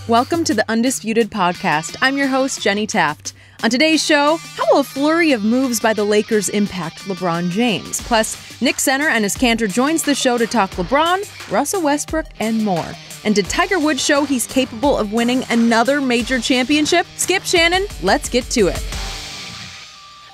Welcome to the Undisputed podcast. I'm your host, Jenny Taft. On today's show, how will a flurry of moves by the Lakers impact LeBron James? Plus, Nick Center and his Kanter joins the show to talk LeBron, Russell Westbrook, and more. And did Tiger Woods show he's capable of winning another major championship? Skip, Shannon, let's get to it.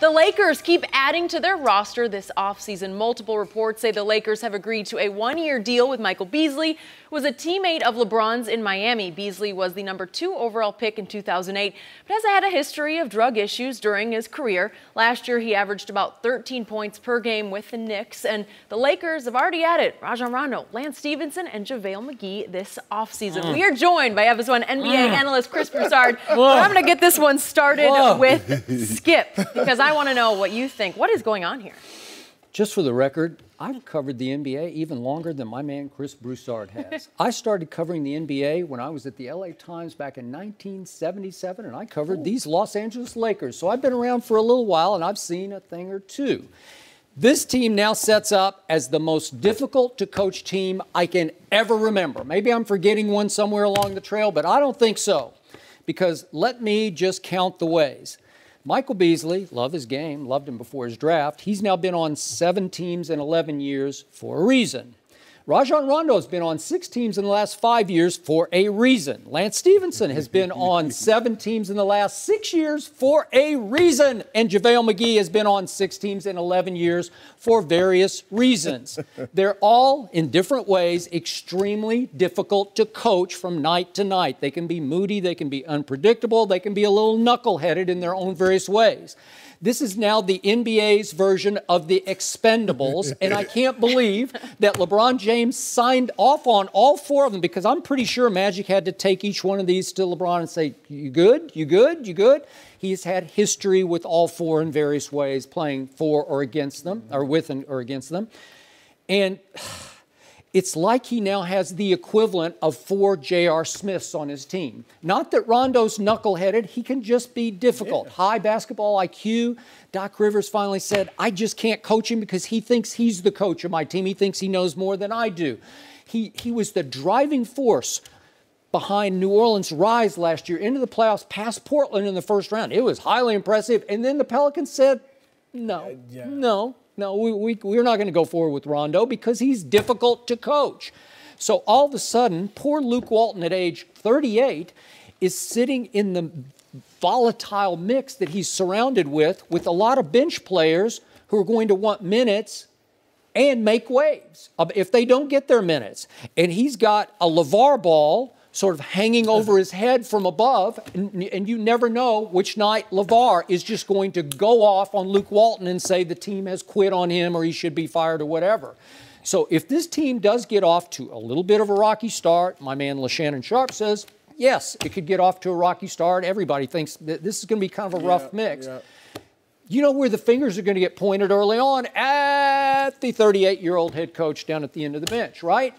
The Lakers keep adding to their roster this offseason. Multiple reports say the Lakers have agreed to a one-year deal with Michael Beasley, who was a teammate of LeBron's in Miami. Beasley was the number 2 overall pick in 2008, but has had a history of drug issues during his career. Last year, he averaged about 13 points per game with the Knicks, and the Lakers have already added Rajon Rondo, Lance Stevenson, and JaVale McGee this offseason. We are joined by FS1 NBA analyst Chris Broussard. I'm going to get this one started with Skip, because I want to know what you think. What is going on here? Just for the record, I've covered the NBA even longer than my man Chris Broussard has. I started covering the NBA when I was at the LA Times back in 1977, and I covered these Los Angeles Lakers. So I've been around for a little while, and I've seen a thing or two. This team now sets up as the most difficult to coach team I can ever remember. Maybe I'm forgetting one somewhere along the trail, but I don't think so. Because let me just count the ways. Michael Beasley, love his game, loved him before his draft. He's now been on 7 teams in 11 years for a reason. Rajon Rondo has been on 6 teams in the last 5 years for a reason. Lance Stevenson has been on 7 teams in the last 6 years for a reason. And JaVale McGee has been on 6 teams in 11 years for various reasons. They're all, in different ways, extremely difficult to coach from night to night. They can be moody, they can be unpredictable, they can be a little knuckleheaded in their own various ways. This is now the NBA's version of the Expendables, and I can't believe that LeBron James signed off on all 4 of them, because I'm pretty sure Magic had to take each one of these to LeBron and say, you good? You good? You good? He's had history with all 4 in various ways, playing for or against them, or with or against them. And it's like he now has the equivalent of 4 J.R. Smiths on his team. Not that Rondo's knuckleheaded. He can just be difficult. High basketball IQ. Doc Rivers finally said, I just can't coach him because he thinks he's the coach of my team. He thinks he knows more than I do. He was the driving force behind New Orleans' rise last year into the playoffs, past Portland in the first round. It was highly impressive. And then the Pelicans said, no, we're not going to go forward with Rondo because he's difficult to coach. So all of a sudden, poor Luke Walton at age 38 is sitting in the volatile mix that he's surrounded with a lot of bench players who are going to want minutes and make waves if they don't get their minutes. And he's got a LeVar ball sort of hanging over his head from above, and you never know which night LeVar is just going to go off on Luke Walton and say the team has quit on him or he should be fired or whatever. So if this team does get off to a little bit of a rocky start, my man Shannon Sharpe says, yes, it could get off to a rocky start. Everybody thinks that this is going to be kind of a rough mix. You know where the fingers are going to get pointed early on? At the 38-year-old head coach down at the end of the bench, right?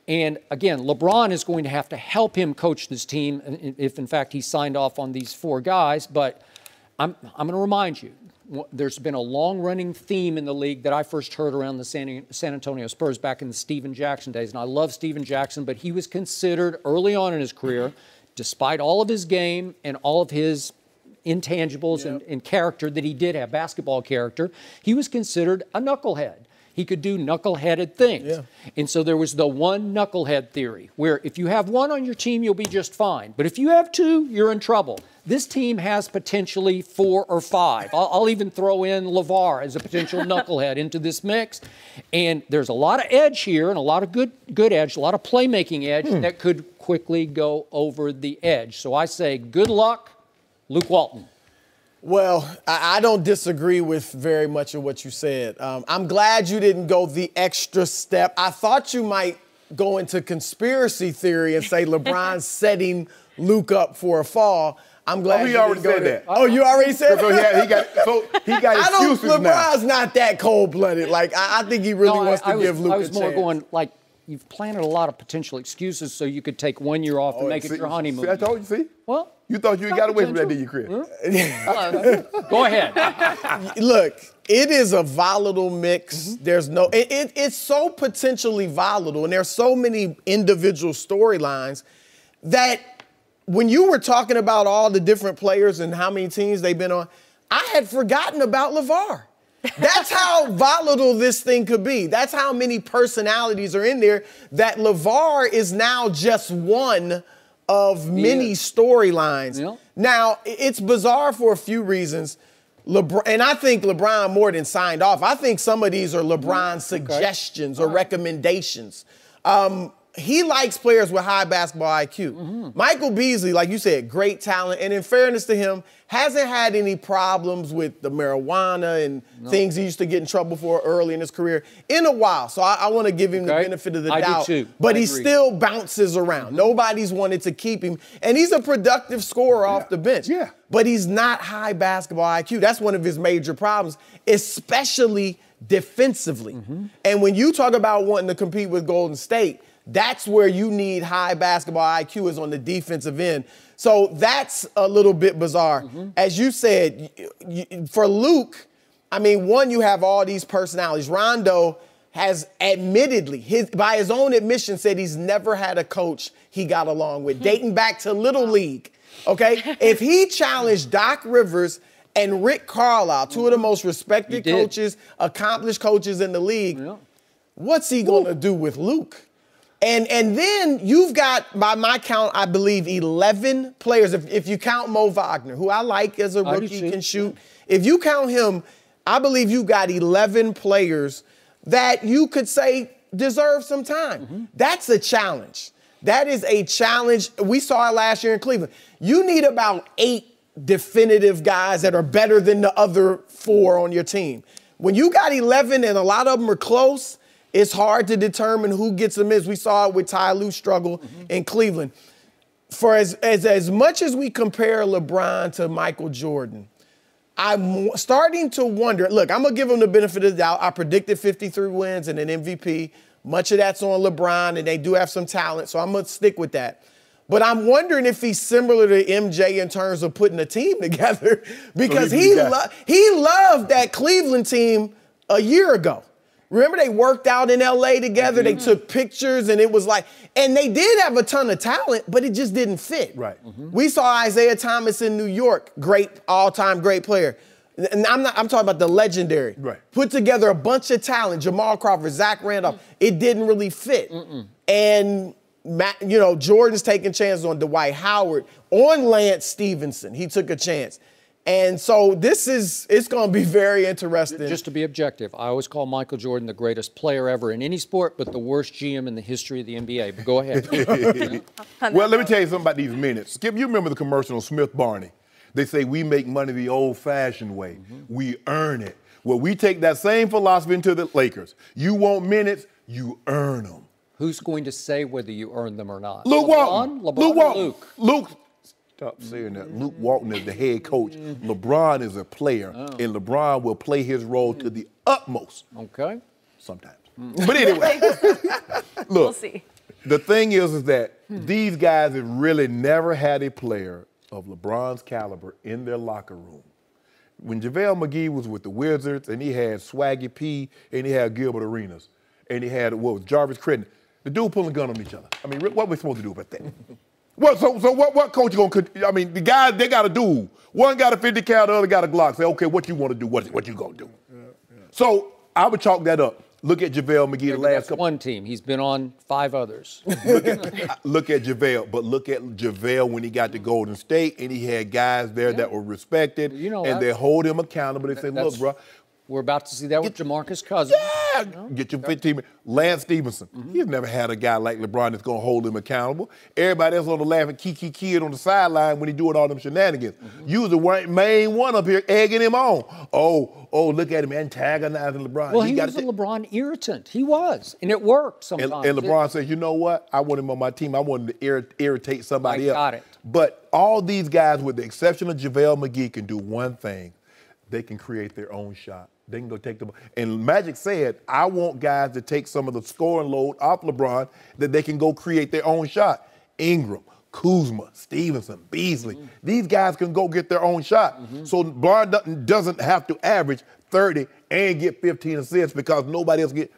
And again, LeBron is going to have to help him coach this team if, in fact, he signed off on these 4 guys. But I'm going to remind you, there's been a long-running theme in the league that I first heard around the San Antonio Spurs back in the Steven Jackson days. And I love Steven Jackson, but he was considered early on in his career, despite all of his game and all of his intangibles and character that he did have, basketball character, he was considered a knucklehead. He could do knuckleheaded things. And so there was the one knucklehead theory, where if you have 1 on your team, you'll be just fine. But if you have 2, you're in trouble. This team has potentially 4 or 5. I'll even throw in LeVar as a potential knucklehead into this mix. And there's a lot of edge here and a lot of good edge, a lot of playmaking edge that could quickly go over the edge. So I say good luck, Luke Walton. Well, I don't disagree with very much of what you said. I'm glad you didn't go the extra step. I thought you might go into conspiracy theory and say LeBron's setting Luke up for a fall. I'm glad he already said that. Oh, you already said that? He got excuses now. LeBron's not that cold-blooded. Like, I think he really wants to give Luke a chance. I was more going, like, you've planted a lot of potential excuses so you could take 1 year off and make it your honeymoon. See, I told you, see? Well, you thought you got away from that, did you, Chris? Go ahead. Look, it is a volatile mix. There's no, it's so potentially volatile, and there's so many individual storylines that when you were talking about all the different players and how many teams they've been on, I had forgotten about LeVar. That's how volatile this thing could be. That's how many personalities are in there, that LeVar is now just one of many storylines. Yeah. Now, it's bizarre for a few reasons. LeBron, and I think LeBron more than signed off. I think some of these are LeBron's suggestions or recommendations. He likes players with high basketball IQ. Michael Beasley, like you said, great talent. And in fairness to him, hasn't had any problems with the marijuana and things he used to get in trouble for early in his career in a while. So I want to give him the benefit of the doubt. Do too. But he still bounces around. Nobody's wanted to keep him. And he's a productive scorer off the bench. Yeah. But he's not high basketball IQ. That's one of his major problems, especially defensively. And when you talk about wanting to compete with Golden State, that's where you need high basketball IQ, is on the defensive end. So that's a little bit bizarre. As you said, for Luke, I mean, one, you have all these personalities. Rondo has admittedly, by his own admission, said he's never had a coach he got along with, dating back to Little League, okay? If he challenged Doc Rivers and Rick Carlisle, two of the most respected coaches, accomplished coaches in the league, what's he going to do with Luke? And then you've got, by my count, I believe 11 players. If you count Mo Wagner, who I like as a rookie, can shoot. If you count him, I believe you got 11 players that you could say deserve some time. That's a challenge. That is a challenge. We saw it last year in Cleveland. You need about 8 definitive guys that are better than the other 4 on your team. When you got 11 and a lot of them are close, it's hard to determine who gets them. As we saw it with Ty Lue's struggle in Cleveland. For as much as we compare LeBron to Michael Jordan, I'm starting to wonder. Look, I'm going to give him the benefit of the doubt. I predicted 53 wins and an MVP. Much of that's on LeBron, and they do have some talent, so I'm going to stick with that. But I'm wondering if he's similar to MJ in terms of putting a team together, because he loved that Cleveland team a year ago. Remember, they worked out in L.A. together. They took pictures, and it was like, and they did have a ton of talent, but it just didn't fit. Right. We saw Isaiah Thomas in New York, great, all-time great player. And I'm talking about the legendary. Right. Put together a bunch of talent, Jamal Crawford, Zach Randolph. It didn't really fit. And Jordan's taking chances on Dwight Howard, on Lance Stevenson. He took a chance. And so it's going to be very interesting. Just to be objective, I always call Michael Jordan the greatest player ever in any sport, but the worst GM in the history of the NBA. But go ahead. Well, let me tell you something about these minutes. Skip, you remember the commercial on Smith Barney? They say we make money the old-fashioned way. We earn it. Well, we take that same philosophy into the Lakers. You want minutes, you earn them. Who's going to say whether you earn them or not? Luke Walton. LeBron or Luke? Luke. Stop saying that. Luke Walton is the head coach. LeBron is a player, and LeBron will play his role to the utmost. Okay. Sometimes. But anyway, look, we'll see. The thing is that these guys have really never had a player of LeBron's caliber in their locker room. When JaVale McGee was with the Wizards, and he had Swaggy P, and he had Gilbert Arenas, and he had, Jarvis Critton, the dude pulling a gun on each other. I mean, what are we supposed to do about that? So what coach you gonna? I mean, the guys, they got a duel. One got a 50 cal, the other got a Glock. Say, okay, what you want to do? What you gonna do? So I would chalk that up. Look at JaVale McGee the last couple. One team. He's been on 5 others. Look at JaVale, but look at JaVale when he got to Golden State, and he had guys there that were respected, and they hold him accountable. They say, look, bro. We're about to see that with DeMarcus Cousins. Yeah, get your 15. Lance Stevenson. He's never had a guy like LeBron that's going to hold him accountable. Everybody else on the laughing kiki kid on the sideline when he doing all them shenanigans. You was the main one up here egging him on. Oh, look at him antagonizing LeBron. Well, he was a LeBron irritant. He was, and it worked sometimes. And LeBron says, you know what? I want him on my team. I want him to irritate somebody else. Got it. But all these guys, with the exception of JaVale McGee, can do one thing. They can create their own shot. They can go take the ball. And Magic said, I want guys to take some of the scoring load off LeBron that they can go create their own shot. Ingram, Kuzma, Stevenson, Beasley. These guys can go get their own shot. So LeBron doesn't have to average 30 and get 15 assists because nobody else get.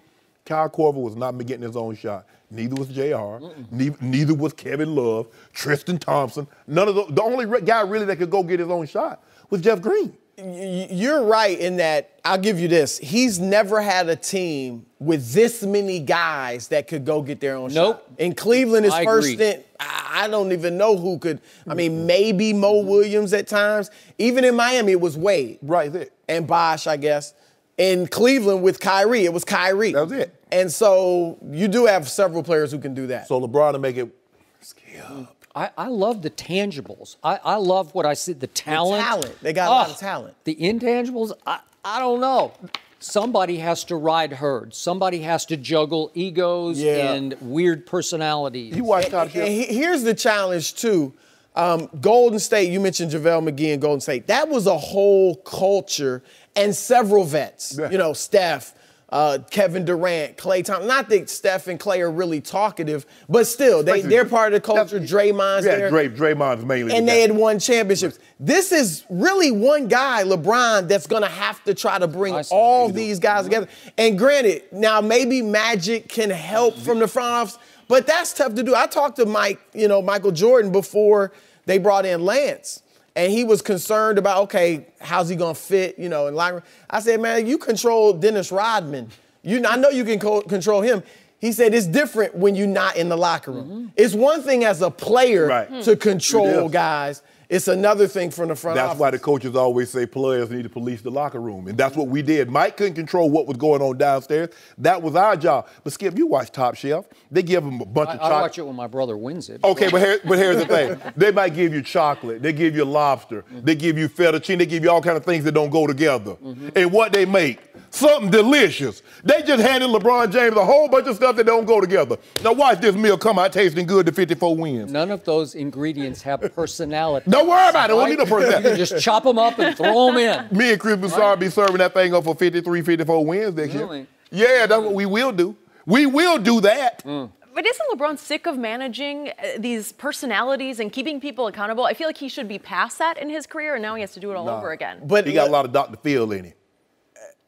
Kyle Korver was not getting his own shot. Neither was JR. Neither was Kevin Love, Tristan Thompson. None of those. The only guy really that could go get his own shot was Jeff Green. You're right in that. I'll give you this. He's never had a team with this many guys that could go get their own shot. In Cleveland, his first stint, I don't even know who could. I mean, maybe Mo Williams at times. Even in Miami, it was Wade. Right there. And Bosh, I guess. In Cleveland with Kyrie, it was Kyrie. That was it. And so you do have several players who can do that. So LeBron to make it scale. I love the tangibles. I love what I see, the talent. The talent. They got a lot of talent. The intangibles, I don't know. Somebody has to ride herd. Somebody has to juggle egos and weird personalities. You watch Top Chef. Here's the challenge, too. Golden State, you mentioned JaVale McGee and Golden State. That was a whole culture and several vets. Yeah. You know, Steph, Kevin Durant, Klay Thompson. Not that Steph and Klay are really talkative, but still, they're part of the culture. Draymond's there. Draymond's mainly. And they had won championships. This is really one guy, LeBron, that's going to have to try to bring all these guys together. And granted, now maybe Magic can help from the front office, but that's tough to do. I talked to Michael Jordan before they brought in Lance. And he was concerned about, okay, how's he going to fit, in locker room. I said, man, you control Dennis Rodman. I know you can control him. He said it's different when you're not in the locker room. It's one thing as a player to control guys. It's another thing from the front office. That's why the coaches always say players need to police the locker room. And that's what we did. Mike couldn't control what was going on downstairs. That was our job. But, Skip, you watch Top Chef. They give them a bunch of chocolate. I watch it when my brother wins it. Okay, but here's the thing. They might give you chocolate. They give you lobster. They give you fettuccine. They give you all kinds of things that don't go together. And what they make? Something delicious. They just handed LeBron James a whole bunch of stuff that don't go together. Now watch this meal come out tasting good to 54 wins. None of those ingredients have personality. Don't worry about it. Don't need no personality. You can just chop them up and throw them in. Me and Chris Broussard be serving that thing up for 53, 54 wins next year. Yeah, that's what we will do. We will do that. But isn't LeBron sick of managing these personalities and keeping people accountable? I feel like he should be past that in his career, and now he has to do it all over again. But he got a lot of Dr. Phil in it.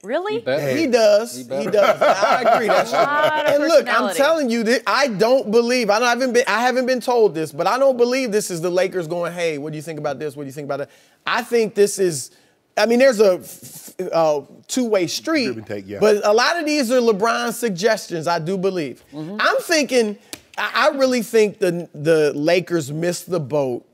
Really? He does. He does. I agree. That's true. And look, I'm telling you, I don't believe. I haven't been told this, but I don't believe this is the Lakers going, hey, what do you think about this? What do you think about that? I think this is. I mean, there's a two-way street, but a lot of these are LeBron's suggestions, I do believe. I'm thinking, I really think the Lakers missed the boat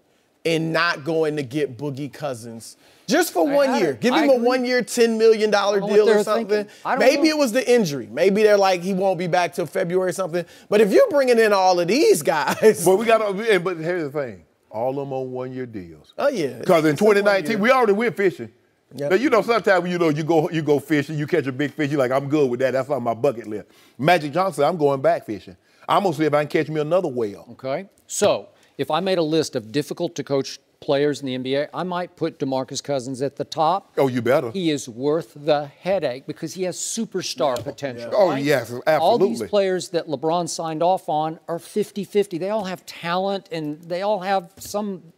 in not going to get Boogie Cousins. Just for 1 year. Give him a 1 year, $10 million deal or something. Maybe it was the injury. Maybe they're like, he won't be back till February or something. But if you're bringing in all of these guys. But but here's the thing. All of them on 1 year deals. Oh, yeah. Because in 2019, we already went fishing. Yep. Now, sometimes you go fishing, you catch a big fish, you're like, I'm good with that. That's on my bucket list. Magic Johnson, I'm going back fishing. I'm going to see if I can catch me another whale. Okay. So if I made a list of difficult to coach players in the NBA, I might put DeMarcus Cousins at the top. Oh, you better. He is worth the headache because he has superstar potential. Oh, yes, absolutely. All these players that LeBron signed off on are 50-50. They all have talent and they all have some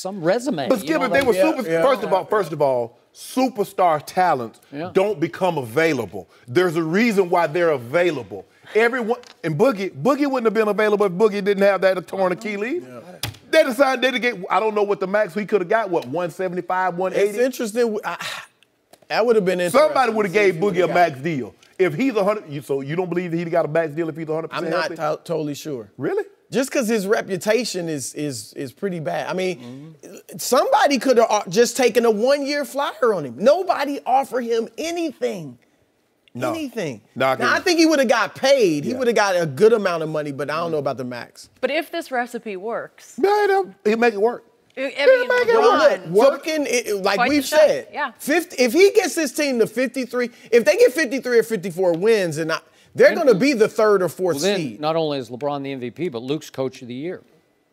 resume. But Skip, if they were first of all, superstar talents don't become available. There's a reason why they're available. Everyone and Boogie wouldn't have been available if Boogie didn't have that torn Achilles. They decided to get, I don't know what the max he could have got, 175, 180? It's interesting. That would have been interesting. Somebody would have gave Boogie a max deal. If he's 100, so you don't believe he got a max deal if he's 100%? I'm not totally sure. Really? Just because his reputation is pretty bad. I mean, somebody could have just taken a 1 year flyer on him. Nobody offered him anything. No. Anything. Now, I think he would have got paid. He would have got a good amount of money, but I don't know about the max. But if this recipe works. He'll make it work. Working, like we've said. Yeah. 50, if he gets his team to 53, if they get 53 or 54 wins, they're going to be the third or fourth seed. Not only is LeBron the MVP, but Luke's coach of the year.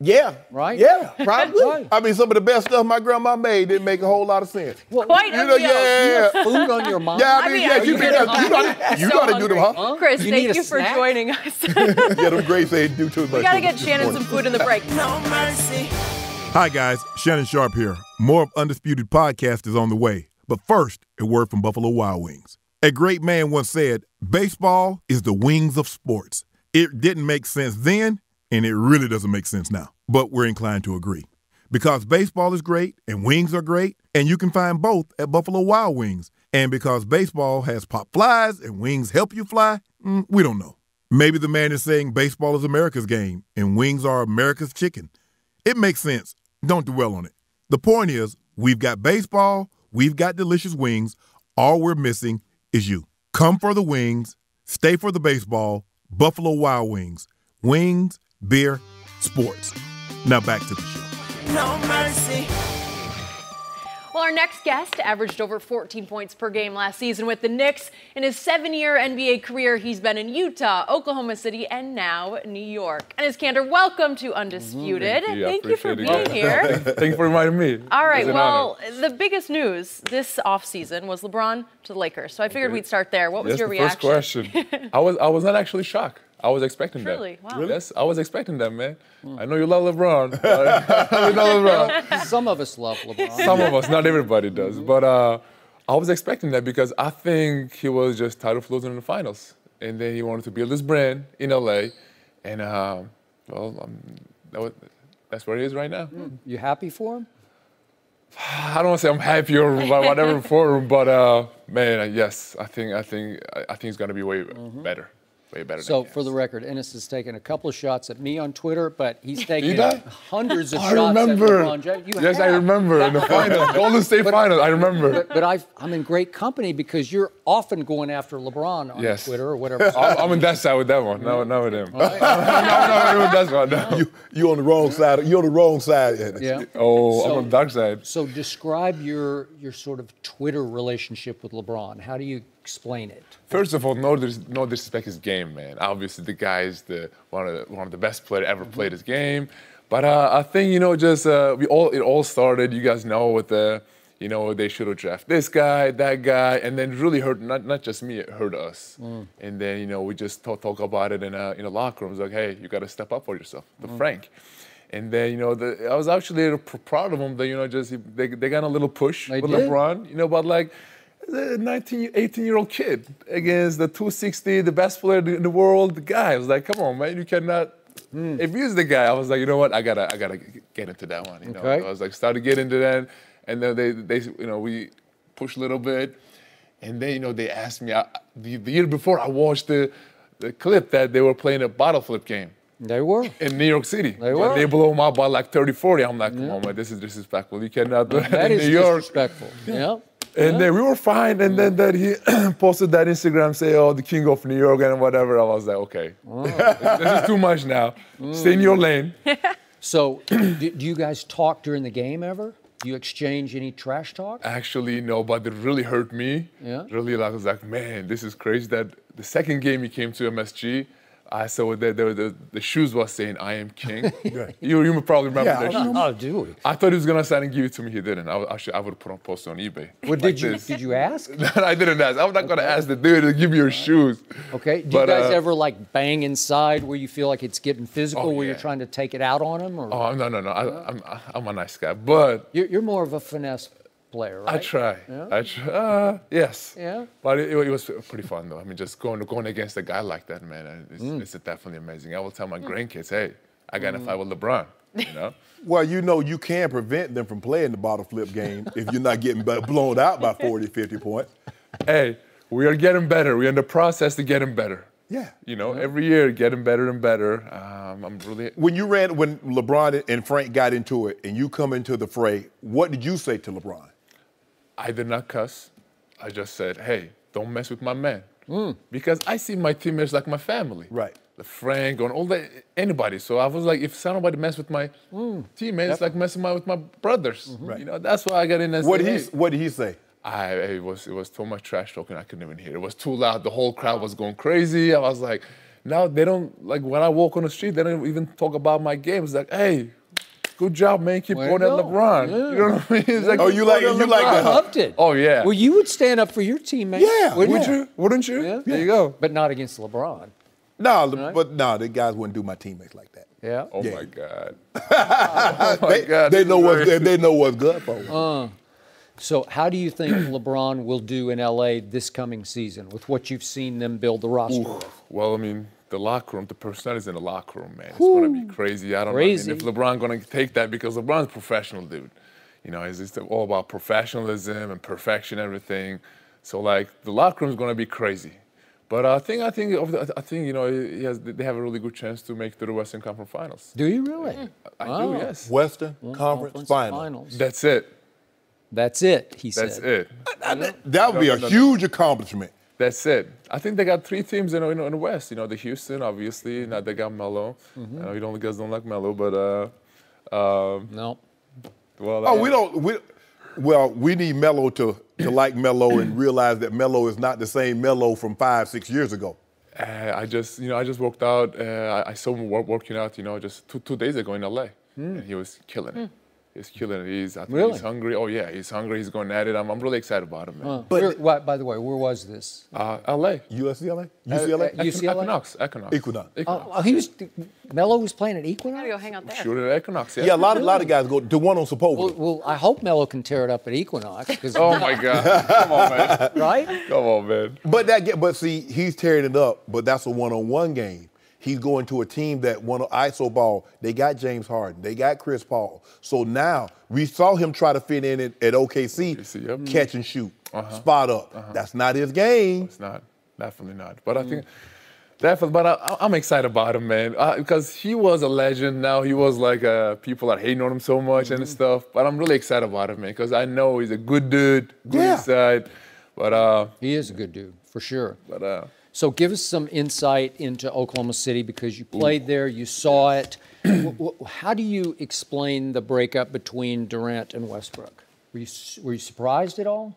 Yeah. Right? Yeah, probably. Right. I mean, some of the best stuff my grandma made didn't make a whole lot of sense. Well, quite you have food on your mind? Yeah, you got to do them, huh? Chris, thank you for joining us. Yeah, them grapes ain't do too much. We got to get Shannon some food in the break. No mercy. Hi, guys. Shannon Sharpe here. More of Undisputed podcast is on the way. But first, a word from Buffalo Wild Wings. A great man once said, baseball is the wings of sports. It didn't make sense then, and it really doesn't make sense now. But we're inclined to agree. Because baseball is great and wings are great, and you can find both at Buffalo Wild Wings. And because baseball has pop flies and wings help you fly, we don't know. Maybe the man is saying baseball is America's game and wings are America's chicken. It makes sense. Don't dwell on it. The point is, we've got baseball, we've got delicious wings. All we're missing is you. Come for the wings, stay for the baseball. Buffalo Wild Wings. Wings, beer, sports. Now back to the show. No mercy. Well, our next guest averaged over 14 points per game last season with the Knicks. In his 7-year NBA career, he's been in Utah, Oklahoma City, and now New York. Enes Kanter, welcome to Undisputed. Thank you for being here. Thank you for inviting me. All right, well, the biggest news this offseason was LeBron to the Lakers. So I figured we'd start there. What was your reaction? First question. I was not actually shocked. I was expecting that. Truly? Wow. Yes, I was expecting that, man. I know you love LeBron. I love LeBron. Some of us love LeBron. Some of us, not everybody does. But I was expecting that because I think he was just tired of losing in the finals. And then he wanted to build his brand in LA. And, that's where he is right now. You happy for him? I don't want to say I'm happy or whatever for him, but, man, yes, I think it's going to be way better. Way better. So, for the record, Enes has taken a couple of shots at me on Twitter, but he's taken Did I? hundreds of I shots remember. at LeBron James. Yes, I remember in the finals, Golden State finals. I remember. But I'm in great company because you're often going after LeBron on Twitter or whatever. I'm on that side with that one. No, with him. No, with that one. No. You on the wrong side. You're on the wrong side, Enes. Yeah. Oh, I'm on the dark side. So describe your sort of Twitter relationship with LeBron. How do you explain it? First of all, no disrespect his game, man. Obviously, the guy is one of the best players ever played his game. But I think it all started. You guys know with they should have drafted this guy, that guy, and then really hurt not just me, it hurt us. And then we just talk about it in a locker room. It's like, hey, you got to step up for yourself, Frank. And then I was actually proud of him that they got a little push with LeBron. But like. A 18-year-old kid against the 260, the best player in the world, the guy. I was like, come on, man, you cannot abuse the guy. I was like, you know what, I gotta get into that one. Okay. I was like, started getting into that, and then they we pushed a little bit, and then they asked me the year before I watched the clip that they were playing a bottle flip game. They were. In New York City. They were. They blew them out by like 30-40. I'm like, come on, man, this is disrespectful. You cannot do that in is New York. Disrespectful. Yeah. And then we were fine, and then that he posted that Instagram, say, oh, the king of New York and whatever. I was like, okay, this is too much now. Stay in your lane. So, do you guys talk during the game ever? Do you exchange any trash talk? Actually, no, but it really hurt me. Yeah. Really, I was like, man, this is crazy. That the second game he came to MSG, I saw that the shoes was saying, I am king. You probably remember that shoes. Oh, do we? I thought he was going to sign and give it to me. He didn't. I would have put on post on eBay. Well, did you ask? I didn't ask. I'm not going to ask the dude to give me your shoes. Okay. Do you guys ever like bang inside where you feel like it's getting physical, where you're trying to take it out on him? Or? Oh, no. I'm a nice guy. But you're more of a finesse player, right? I try. Yeah? I try. Yes. Yeah. But it was pretty fun, though. I mean, just going against a guy like that, man, it's definitely amazing. I will tell my grandkids, hey, I got in a fight with LeBron, Well, you can prevent them from playing the bottle flip game if you're not getting blown out by 40, 50 points. Hey, we are getting better. We're in the process to getting better. Yeah. Every year getting better and better. I'm really. When LeBron and Frank got into it and you come into the fray, what did you say to LeBron? I did not cuss. I just said, hey, don't mess with my man. Because I see my teammates like my family. Right. The Frank and all that, anybody. So I was like, if somebody mess with my teammates, like messing with my brothers. Right. That's why I got in and said, what did he say? It was too much trash talking. I couldn't even hear it. It was too loud. The whole crowd was going crazy. I was like, now they don't, like when I walk on the street, they don't even talk about my game. It's like, hey, good job, man. Keep going at LeBron. Yeah. You know what I mean? It's like, you like that? I loved it. Oh, yeah. Well, you would stand up for your teammate. Yeah. Wouldn't you? Yeah. There you go. But not against LeBron. No, the guys wouldn't do my teammates like that. Yeah. Oh, my God. Oh, my God. They know what's good for them. So how do you think LeBron will do in LA this coming season with what you've seen them build the roster with? Well, I mean, the locker room, the personalities in the locker room, man, it's going to be crazy. I don't know. I mean, if LeBron going to take that, because LeBron's a professional dude. You know, it's just all about professionalism and perfection, everything. So, like, the locker room is going to be crazy. But I think you know, they have a really good chance to make the Western Conference Finals. Do you really? I do, yes. Western Conference Finals. That's it. That's it, he said. That's it. That would be a huge accomplishment. That's it. I think they got 3 teams in the West. You know, the Houston, obviously. Now they got Melo. I know you guys don't like Melo, but no. Well, we need Melo to like Melo and realize that Melo is not the same Melo from 5-6 years ago. I just worked out. I saw him working out, you know, just two days ago in LA, and he was killing it. He's killing it. I think he's hungry. Oh yeah, he's hungry. He's going at it. I'm really excited about him, man. But by the way, where was this? LA. UCLA? UCLA? UCLA? Equinox. Melo was playing at Equinox? Gotta go hang out there. Shoot at Equinox, yeah. Yeah, a lot of guys go to one on supposedly. Well, I hope Melo can tear it up at Equinox. Oh my God! Come on, man. Right? Come on, man. But see, he's tearing it up. But that's a one-on-one game. He's going to a team that won an ISO ball. They got James Harden. They got Chris Paul. So now we saw him try to fit in at OKC, catch and shoot, spot up. That's not his game. It's not. Definitely not. But I think definitely. But I'm excited about him, man, because he was a legend. Now he was like people are hating on him so much and stuff. But I'm really excited about him, man, because I know he's a good dude, good inside. But he is a good dude for sure. But so give us some insight into Oklahoma City, because you played there, you saw it. How do you explain the breakup between Durant and Westbrook? Were you surprised at all?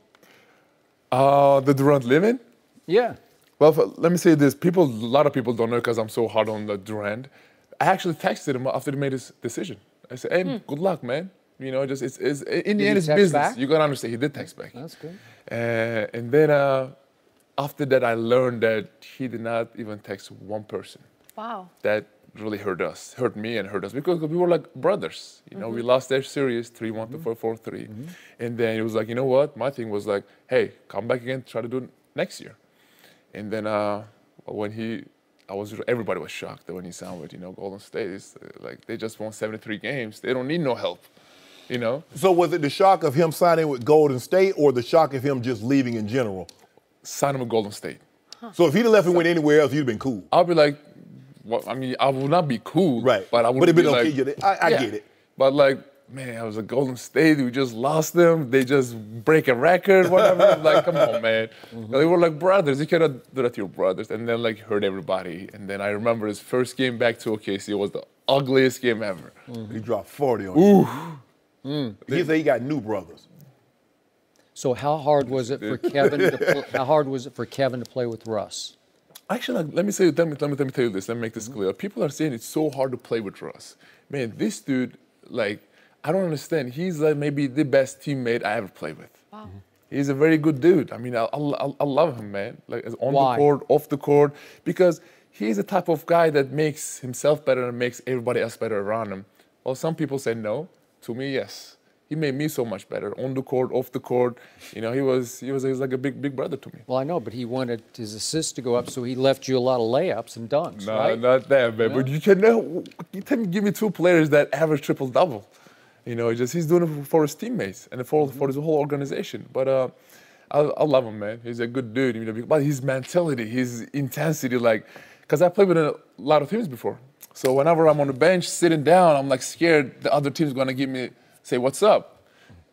The Durant living? Yeah. Well, let me say this. A lot of people don't know, because I'm so hard on the Durant. I actually texted him after he made his decision. I said, hey, good luck, man. You know, just it's in the end, it's business. Back? You got to understand, he did text back. That's good. And then after that, I learned that he did not even text one person. Wow. That really hurt me and hurt us, because we were like brothers. You know, we lost their series 3-1 to 4-3. And then it was like, you know what? My thing was like, hey, come back again, try to do it next year. And then everybody was shocked that when he signed with, Golden State. It's like they just won 73 games. They don't need no help, you know? So was it the shock of him signing with Golden State, or the shock of him just leaving in general? Sign him with Golden State. So if he'd have left and went anywhere else, you'd have been cool. I'll be like, well, I mean, I would not be cool. Right. But I would be like, I get it. But like, man, I was a Golden State. We just lost them. They just break a record, whatever. Like, come on, man. They were like brothers. You cannot do that to your brothers. And then like hurt everybody. And then I remember his first game back to OKC. It was the ugliest game ever. He dropped 40 on you. He said he got new brothers. So how hard was it for Kevin to play with Russ? Actually, let me tell you this. Let me make this clear. People are saying it's so hard to play with Russ. Man, this dude, like, I don't understand. He's like maybe the best teammate I ever played with. Wow. He's a very good dude. I mean, I love him, man. Like on the court, off the court, because he's the type of guy that makes himself better and makes everybody else better around him. Well, some people say no. To me, yes. He made me so much better on the court, off the court. You know, he was like a big brother to me. Well, I know, but he wanted his assists to go up, so he left you a lot of layups and dunks, right? No, not that, man. Yeah. But you can give me 2 players that average triple-double. You know, he's doing it for his teammates and for his whole organization. But I love him, man. He's a good dude. You know, but his mentality, his intensity, like, because I played with a lot of teams before. So whenever I'm on the bench sitting down, I'm like scared the other team's gonna say what's up.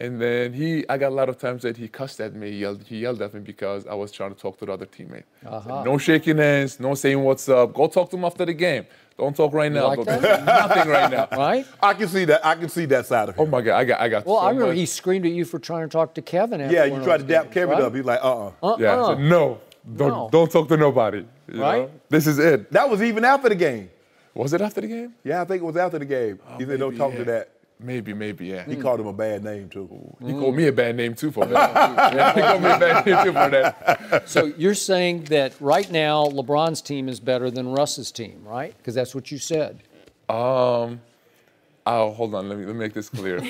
And then I got a lot of times that he cussed at me, he yelled at me because I was trying to talk to the other teammate. So no shaking hands, no saying what's up. Go talk to him after the game. Don't talk right now. Like that? Nothing right now. Right? I can see that. I can see that side of him. Oh my God, I got. Well, so I remember much. He screamed at you for trying to talk to Kevin. Yeah, you tried to dap Kevin up. He's like, Yeah, I said, no, don't talk to nobody. You know? This is it. That was even after the game. Was it after the game? Yeah, I think it was after the game. He said, don't talk to that. Maybe, yeah. He called him a bad name, too. He called me a bad name, too, for that. Yeah, he called me a bad name, too, for that. So you're saying that right now LeBron's team is better than Russ's team, right? Because that's what you said. I hold on. Let me make this clear.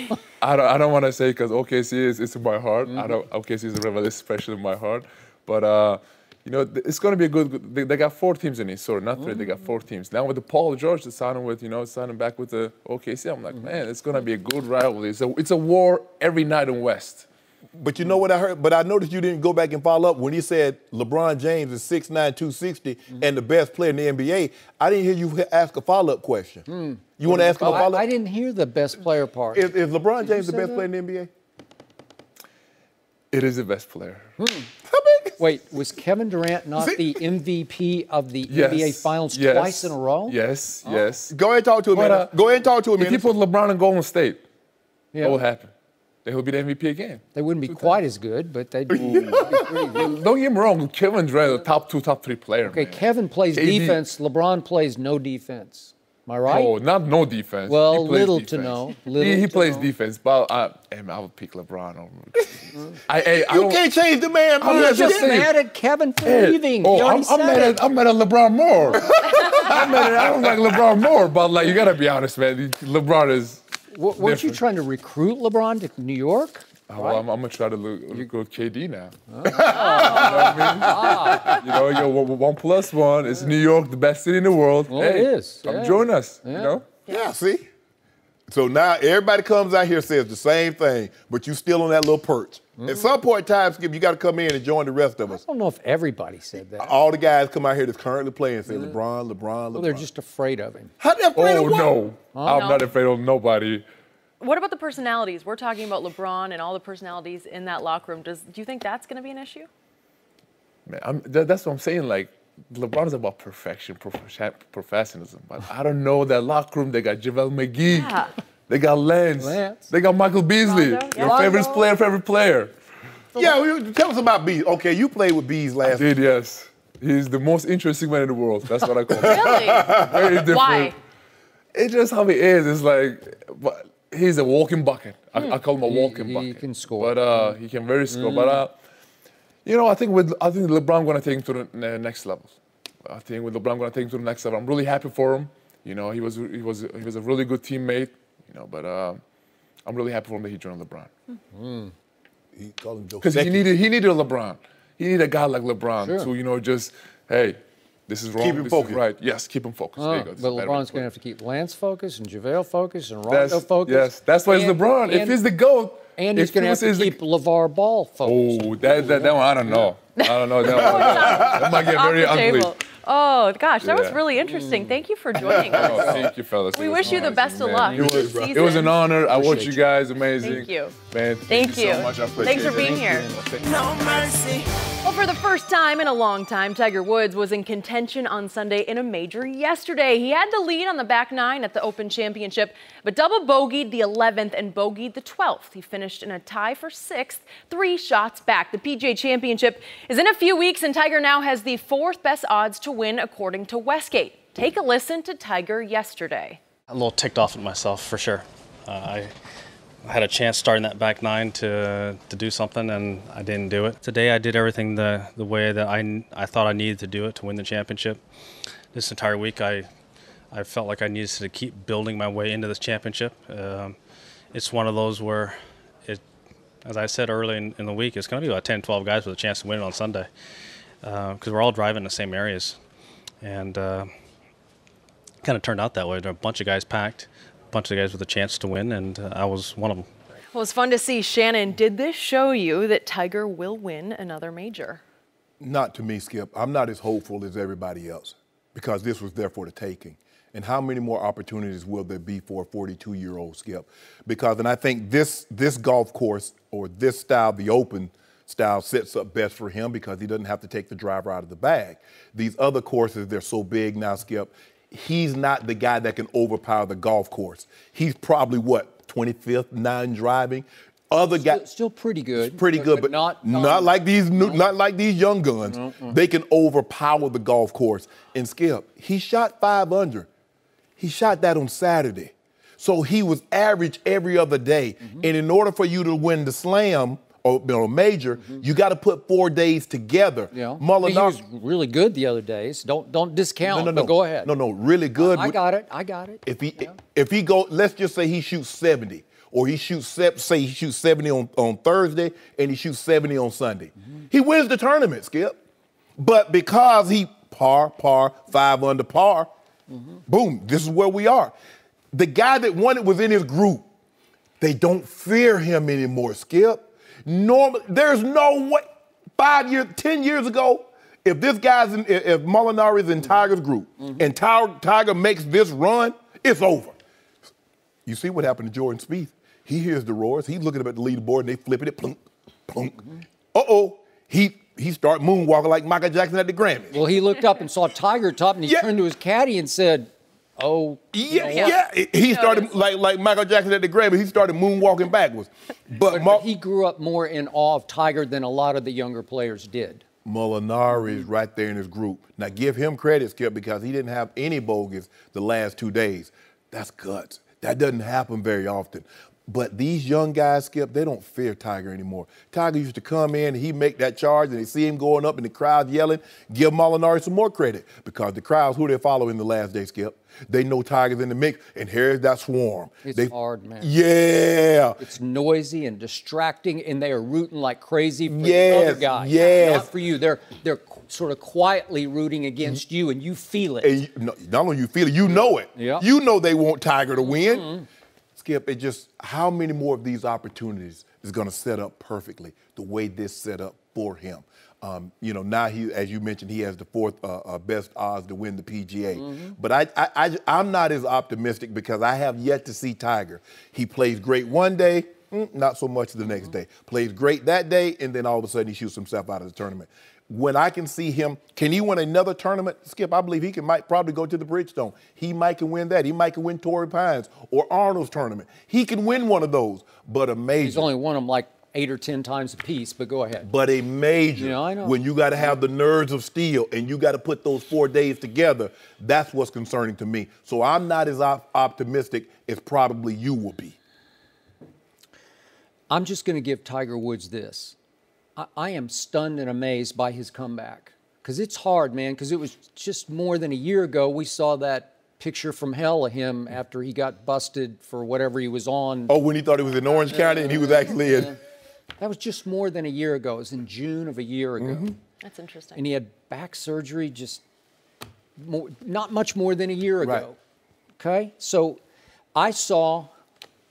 I don't want to say because OKC is in my heart. OKC is a revelation, special in my heart. But you know, it's going to be a good. They got 4 teams in it, sorry, not 3. They got 4 teams now with the Paul George signing with, you know, signing back with the OKC. I'm like, man, it's going to be a good rivalry. It's a war every night in West. But you know what I heard? But I noticed you didn't go back and follow up when he said LeBron James is 6'9", 260 and the best player in the NBA. I didn't hear you ask a follow-up question. You want to ask him a follow-up? I didn't hear the best player part. Is LeBron James the best player in the NBA? It is the best player. Wait, was Kevin Durant not the MVP of the NBA Finals twice in a row? Yes, yes. Go ahead and talk to him, man. Go ahead and talk to him, If you put LeBron in Golden State, Yeah. what will happen? They will be the MVP again. They wouldn't be quite as good, but they'd be pretty good. Don't get me wrong, Kevin Durant, the top 2, top 3 player. Okay, man. Kevin plays KD. defense. LeBron plays no defense. Am I right? Oh, not no defense. Well, He plays little defense. to know. He plays defense, but I would pick LeBron over. You can't change the man. I'm man. just mad at Kevin for leaving. He already I'm said mad at LeBron more. I don't like LeBron more, but like you gotta be honest, man. LeBron is. Weren't you different. trying to recruit LeBron to New York? Oh, well, I'm gonna try to go with KD now. You know what I mean? You know, 1+1. It's New York, the best city in the world. Well, hey, it is. Come Yeah. join us. You know. Yeah, see? So now everybody comes out here and says the same thing, but you still on that little perch. At some point in time, Skip, you got to come in and join the rest of us. I don't know if everybody said that. All the guys come out here that's currently playing and say LeBron, LeBron. Well, they're just afraid of him. How they afraid Oh of what? no, I'm not afraid of nobody. What about the personalities? We're talking about LeBron and all the personalities in that locker room. Do you think that's going to be an issue? Man, that's what I'm saying. Like, LeBron is about perfection, professionalism. But I don't know that locker room. They got JaVale McGee. Yeah. They got Lance. They got Michael Beasley. Rondo, yeah. Your favorite player. Yeah, tell us about Bees. Okay, you played with Bees last Dude, yes. He's the most interesting man in the world. That's what I call him. Really? Very different. Why? It's just how he is. It's like, he's a walking bucket. I call him a walking bucket. He can score. But he can very score. But you know, I think LeBron gonna take him to the next level. I think with LeBron gonna take him to the next level. I'm really happy for him. You know, he was a really good teammate. You know, but I'm really happy for him that he joined LeBron. He called him Because he needed a LeBron. He needed a guy like LeBron to, you know, just, hey, this is wrong, Keep him this focused. is right. Yes, keep him focused. There you go. This But is better LeBron's way going to have to keep Lance focused and JaVale focused and Rondo That's- focused. Yes, that's why it's LeBron. If he's the GOAT. And he's going to have to keep LeVar Ball focused. Oh, that one, I don't know. I don't know. That might get very Off the ugly. table. Oh, gosh, that was Yeah. really interesting. Thank you for joining Oh, us. thank you, fellas. We It was wish you the amazing, best of man. luck. It was an honor. I watched you guys. Amazing. Thank you. Man, Thank you. so much. I appreciate Thanks for it. being here. No mercy. Well, for the first time in a long time, Tiger Woods was in contention on Sunday in a major yesterday. He had the lead on the back nine at the Open Championship, but double bogeyed the 11th and bogeyed the 12th. He finished in a tie for 6th, 3 shots back. The PGA Championship is in a few weeks, and Tiger now has the 4th best odds to win, according to Westgate. Take a listen to Tiger yesterday. A little ticked off at myself, for sure. I had a chance starting that back nine to do something, and I didn't do it. Today I did everything the way that I thought I needed to do it to win the championship. This entire week I felt like I needed to keep building my way into this championship. It's one of those where, as I said early in the week, it's going to be about 10, 12 guys with a chance to win it on Sunday because we're all driving the same areas. And kind of turned out that way. There were a bunch of guys packed, a bunch of guys with a chance to win, and I was one of them. Well, it's fun to see. Shannon, did this show you that Tiger will win another major? Not to me, Skip. I'm not as hopeful as everybody else because this was there for the taking. And how many more opportunities will there be for a 42-year-old Skip? Because, and I think this golf course or this style, the Open style, sets up best for him because he doesn't have to take the driver out of the bag. These other courses, they're so big now, Skip. He's not the guy that can overpower the golf course. He's probably, 25th, 9 driving. Other guys Still pretty good. pretty good, but not like these not like these young guns. They can overpower the golf course. And Skip, he shot 5 under. He shot that on Saturday. So he was average every other day. And in order for you to win the Slam or major, you got to put 4 days together. Yeah. Molinari, He was really good the other days. Don't discount. No. But go ahead. No, really good. I got it. If he go, let's just say he shoots 70, or he shoots 70 on Thursday and he shoots 70 on Sunday. He wins the tournament, Skip. But because he par, 5 under par, boom, this is where we are. The guy that won it was in his group. They don't fear him anymore, Skip. Normally, there's no way. 10 years ago, if this guy's if Molinari is in Tiger's group and Tiger makes this run, it's over. You see what happened to Jordan Spieth? He hears the roars. He's looking up at the leaderboard and they flipping it, plunk, plunk. He start moonwalking like Michael Jackson at the Grammys. Well, he looked up and saw Tiger top, and he turned to his caddy and said, "Oh, yeah." He started like Michael Jackson at the Grammys. He started moonwalking backwards. But he grew up more in awe of Tiger than a lot of the younger players did. Molinari is right there in his group. Now give him credit, Skip, because he didn't have any bogeys the last 2 days. That's guts. That doesn't happen very often. But these young guys, Skip, they don't fear Tiger anymore. Tiger used to come in and he'd make that charge and they see him going up and the crowd yelling. Give Molinari some more credit because the crowds who they're following the last day, Skip, they know Tiger's in the mix, and here's that swarm. It's hard, man. Yeah. It's noisy and distracting, and they are rooting like crazy for the other guy. Yes. Not for you. They're sort of quietly rooting against you, and you feel it. And not only you feel it, you know it. Yeah. You know they want Tiger to win. Skip, how many more of these opportunities is going to set up perfectly the way this set up for him? Now he, as you mentioned, he has the 4th best odds to win the PGA. But I'm not as optimistic because I have yet to see Tiger. He plays great one day, not so much the next day. Plays great that day, and then all of a sudden he shoots himself out of the tournament. When I can see him, can he win another tournament? Skip, I believe he might probably go to the Bridgestone. He might can win that. He might can win Torrey Pines or Arnold's tournament. He can win one of those, but a major. He's only won them like 8 or 10 times a piece, but go ahead. But a major, I know. when you got to have the nerves of steel and you got to put those 4 days together, that's what's concerning to me. So I'm not as optimistic as probably you will be. I'm just going to give Tiger Woods this. I am stunned and amazed by his comeback. Because it's hard, man, because it was just more than a year ago we saw that picture from hell of him after he got busted for whatever he was on. Oh, when he thought he was in Orange County and he was actually in. That was just more than a year ago. It was in June of a year ago. That's interesting. And he had back surgery not much more than a year ago. Right. Okay? So I saw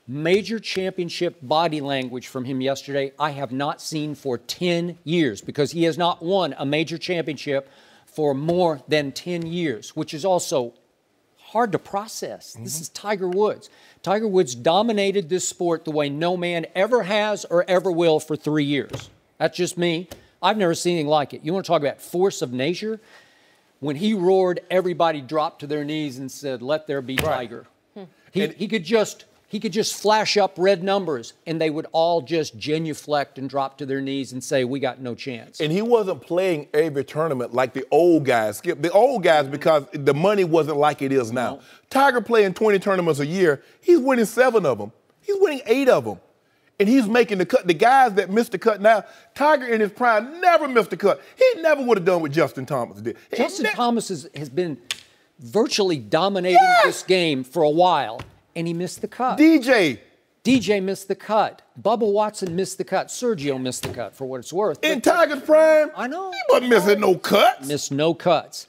major championship body language from him yesterday I have not seen for 10 years because he has not won a major championship for more than 10 years, which is also hard to process. This is Tiger Woods. Tiger Woods dominated this sport the way no man ever has or ever will for 3 years. That's just me. I've never seen anything like it. You want to talk about force of nature? When he roared, everybody dropped to their knees and said, "Let there be Tiger." He could just flash up red numbers, and they would all just genuflect and drop to their knees and say, "We got no chance." And he wasn't playing every tournament like the old guys. Skip, the old guys, because the money wasn't like it is now. No. Tiger playing 20 tournaments a year, he's winning 7 of them. He's winning 8 of them. And he's making the cut. The guys that missed the cut now, Tiger in his prime never missed the cut. He never would have done what Justin Thomas did. Justin Thomas has been virtually dominating this game for a while, and he missed the cut. DJ missed the cut. Bubba Watson missed the cut. Sergio missed the cut, for what it's worth. In Tiger's prime, I know. He wasn't missing no cuts. Missed no cuts.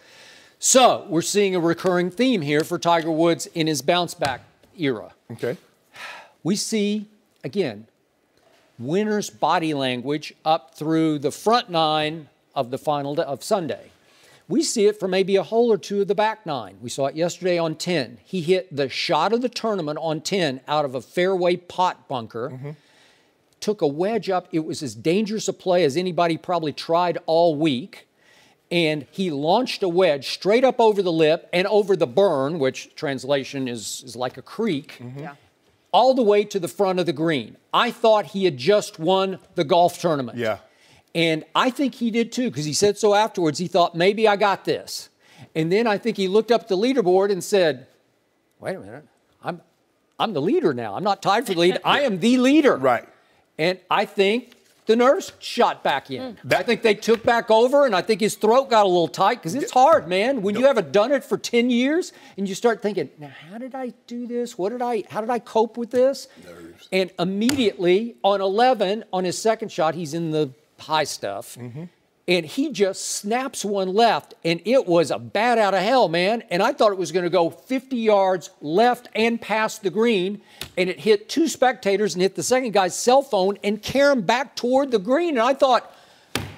So we're seeing a recurring theme here for Tiger Woods in his bounce-back era. Okay. We see, again, winner's body language up through the front 9 of the final day of Sunday. We see it for maybe a hole or two of the back 9. We saw it yesterday on 10. He hit the shot of the tournament on 10 out of a fairway pot bunker. Took a wedge up. It was as dangerous a play as anybody probably tried all week. And he launched a wedge straight up over the lip and over the burn, which translation is like a creek, all the way to the front of the green. I thought he had just won the golf tournament. Yeah. And I think he did too, because he said so afterwards. He thought, maybe I got this. And then I think he looked up at the leaderboard and said, wait a minute, I'm the leader now. I'm not tied for the lead. I am the leader. Right. And I think the nurse shot back in. I think they took back over, and I think his throat got a little tight because it's hard, man. When you haven't done it for 10 years and you start thinking, now, how did I do this? How did I cope with this? Nerves. And immediately on 11, on his second shot, he's in the high stuff. And he just snaps one left, and it was a bat out of hell, man. And I thought it was going to go 50 yards left and past the green, and it hit two spectators and hit the second guy's cell phone and carried him back toward the green. And I thought,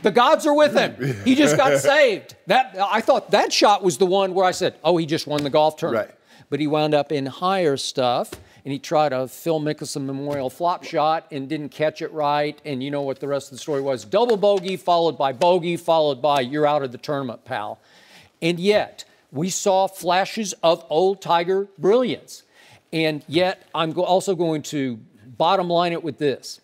the gods are with him. He just got saved. I thought that shot was the one where I said, oh, he just won the golf tournament. Right. But he wound up in higher stuff. And he tried a Phil Mickelson memorial flop shot and didn't catch it right. And you know what the rest of the story was. Double bogey, followed by you're out of the tournament, pal. And yet, we saw flashes of old Tiger brilliance. And yet, I'm also going to bottom line it with this.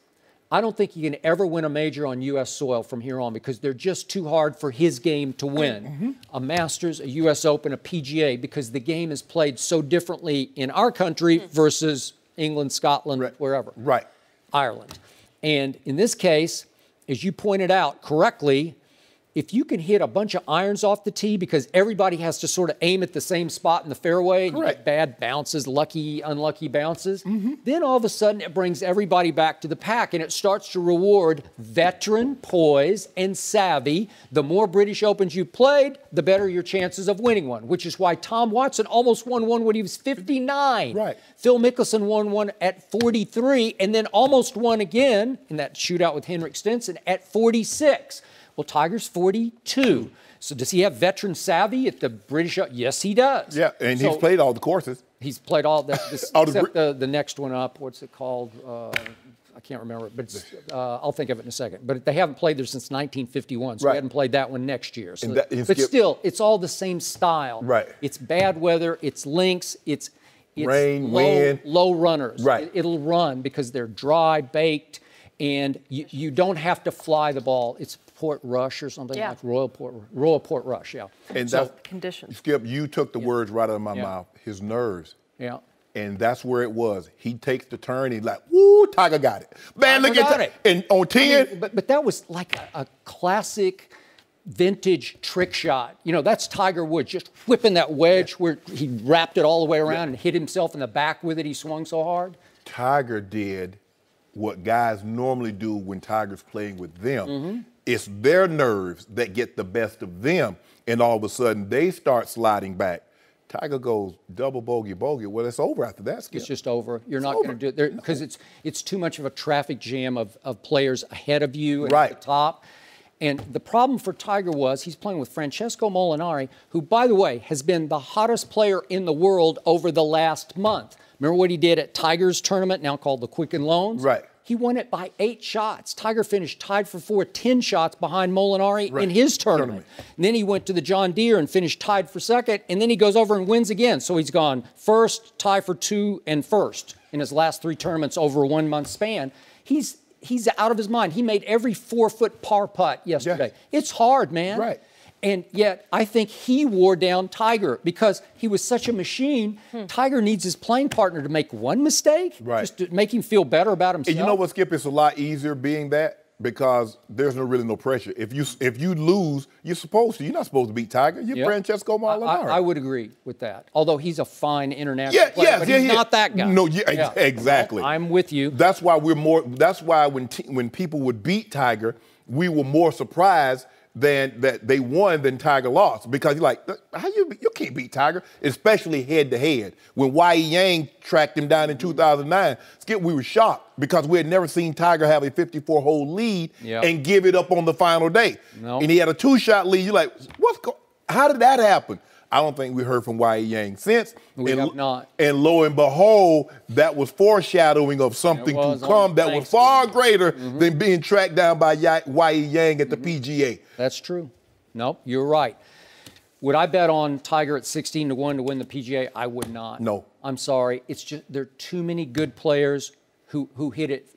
I don't think he can ever win a major on U.S. soil from here on because they're just too hard for his game to win. A Masters, a U.S. Open, a PGA, because the game is played so differently in our country versus England, Scotland, wherever. Right. Ireland. And in this case, as you pointed out correctly, if you can hit a bunch of irons off the tee because everybody has to sort of aim at the same spot in the fairway, and you get bad bounces, lucky, unlucky bounces, then all of a sudden it brings everybody back to the pack and it starts to reward veteran poise and savvy. The more British Opens you played, the better your chances of winning one, which is why Tom Watson almost won one when he was 59. Right. Phil Mickelson won one at 43 and then almost won again in that shootout with Henrik Stenson at 46. Well, Tiger's 42. So does he have veteran savvy at the British? Yes, he does. Yeah, and he's played all the courses. He's played all that, except the next one up. What's it called? I can't remember it, but I'll think of it in a second. But they haven't played there since 1951, so we hadn't played that one next year. So but still, it's all the same style. Right. It's bad weather. It's links. It's rain, wind. Low runners. Right. It'll run because they're dry, baked, and you don't have to fly the ball. It's Port Rush or something like Royal Port Rush, And so conditions. Skip, you took the words right out of my mouth. His nerves. Yeah. And that's where it was. He takes the turn. He's like, "Woo, Tiger got it, man! Look at that!" And on 10, I mean, but that was like a classic vintage trick shot. You know, that's Tiger Woods just whipping that wedge where he wrapped it all the way around and hit himself in the back with it. He swung so hard. Tiger did what guys normally do when Tiger's playing with them. It's their nerves that get the best of them, and all of a sudden they start sliding back. Tiger goes double bogey, bogey. Well, it's over after that, Skip. It's just over. You're not going to do it because it's too much of a traffic jam of players ahead of you and at the top. And the problem for Tiger was he's playing with Francesco Molinari, who, by the way, has been the hottest player in the world over the last month. Remember what he did at Tiger's tournament, now called the Quicken Loans? Right. He won it by 8 shots. Tiger finished tied for 4, 10 shots behind Molinari in his tournament. And then he went to the John Deere and finished tied for second, and then he goes over and wins again. So he's gone first, tie for 2, and first in his last 3 tournaments over a 1-month span. He's out of his mind. He made every 4-foot par putt yesterday. It's hard, man. Right. And yet, I think he wore down Tiger because he was such a machine. Tiger needs his playing partner to make one mistake, just to make him feel better about himself. And you know what, Skip? It's a lot easier being that because there's really no pressure. If you lose, you're supposed to. You're not supposed to beat Tiger. You're Francesco Molinari. I would agree with that. Although he's a fine international player, but he's not that guy. No, exactly. I'm with you. That's why That's why when people would beat Tiger, we were more surprised than that they won than Tiger lost, because you're like, how you can't beat Tiger, especially head to head. When Y.E. Yang tracked him down in 2009, Skip, we were shocked because we had never seen Tiger have a 54-hole lead and give it up on the final day. And he had a 2-shot lead. You're like, how did that happen? I don't think we heard from Y.E. Yang since. We have not. And lo and behold, that was foreshadowing of something to come that was far greater than being tracked down by Y.E. Yang at the PGA. That's true. Nope, you're right. Would I bet on Tiger at 16-1 to win the PGA? I would not. No. I'm sorry. It's just there are too many good players who hit it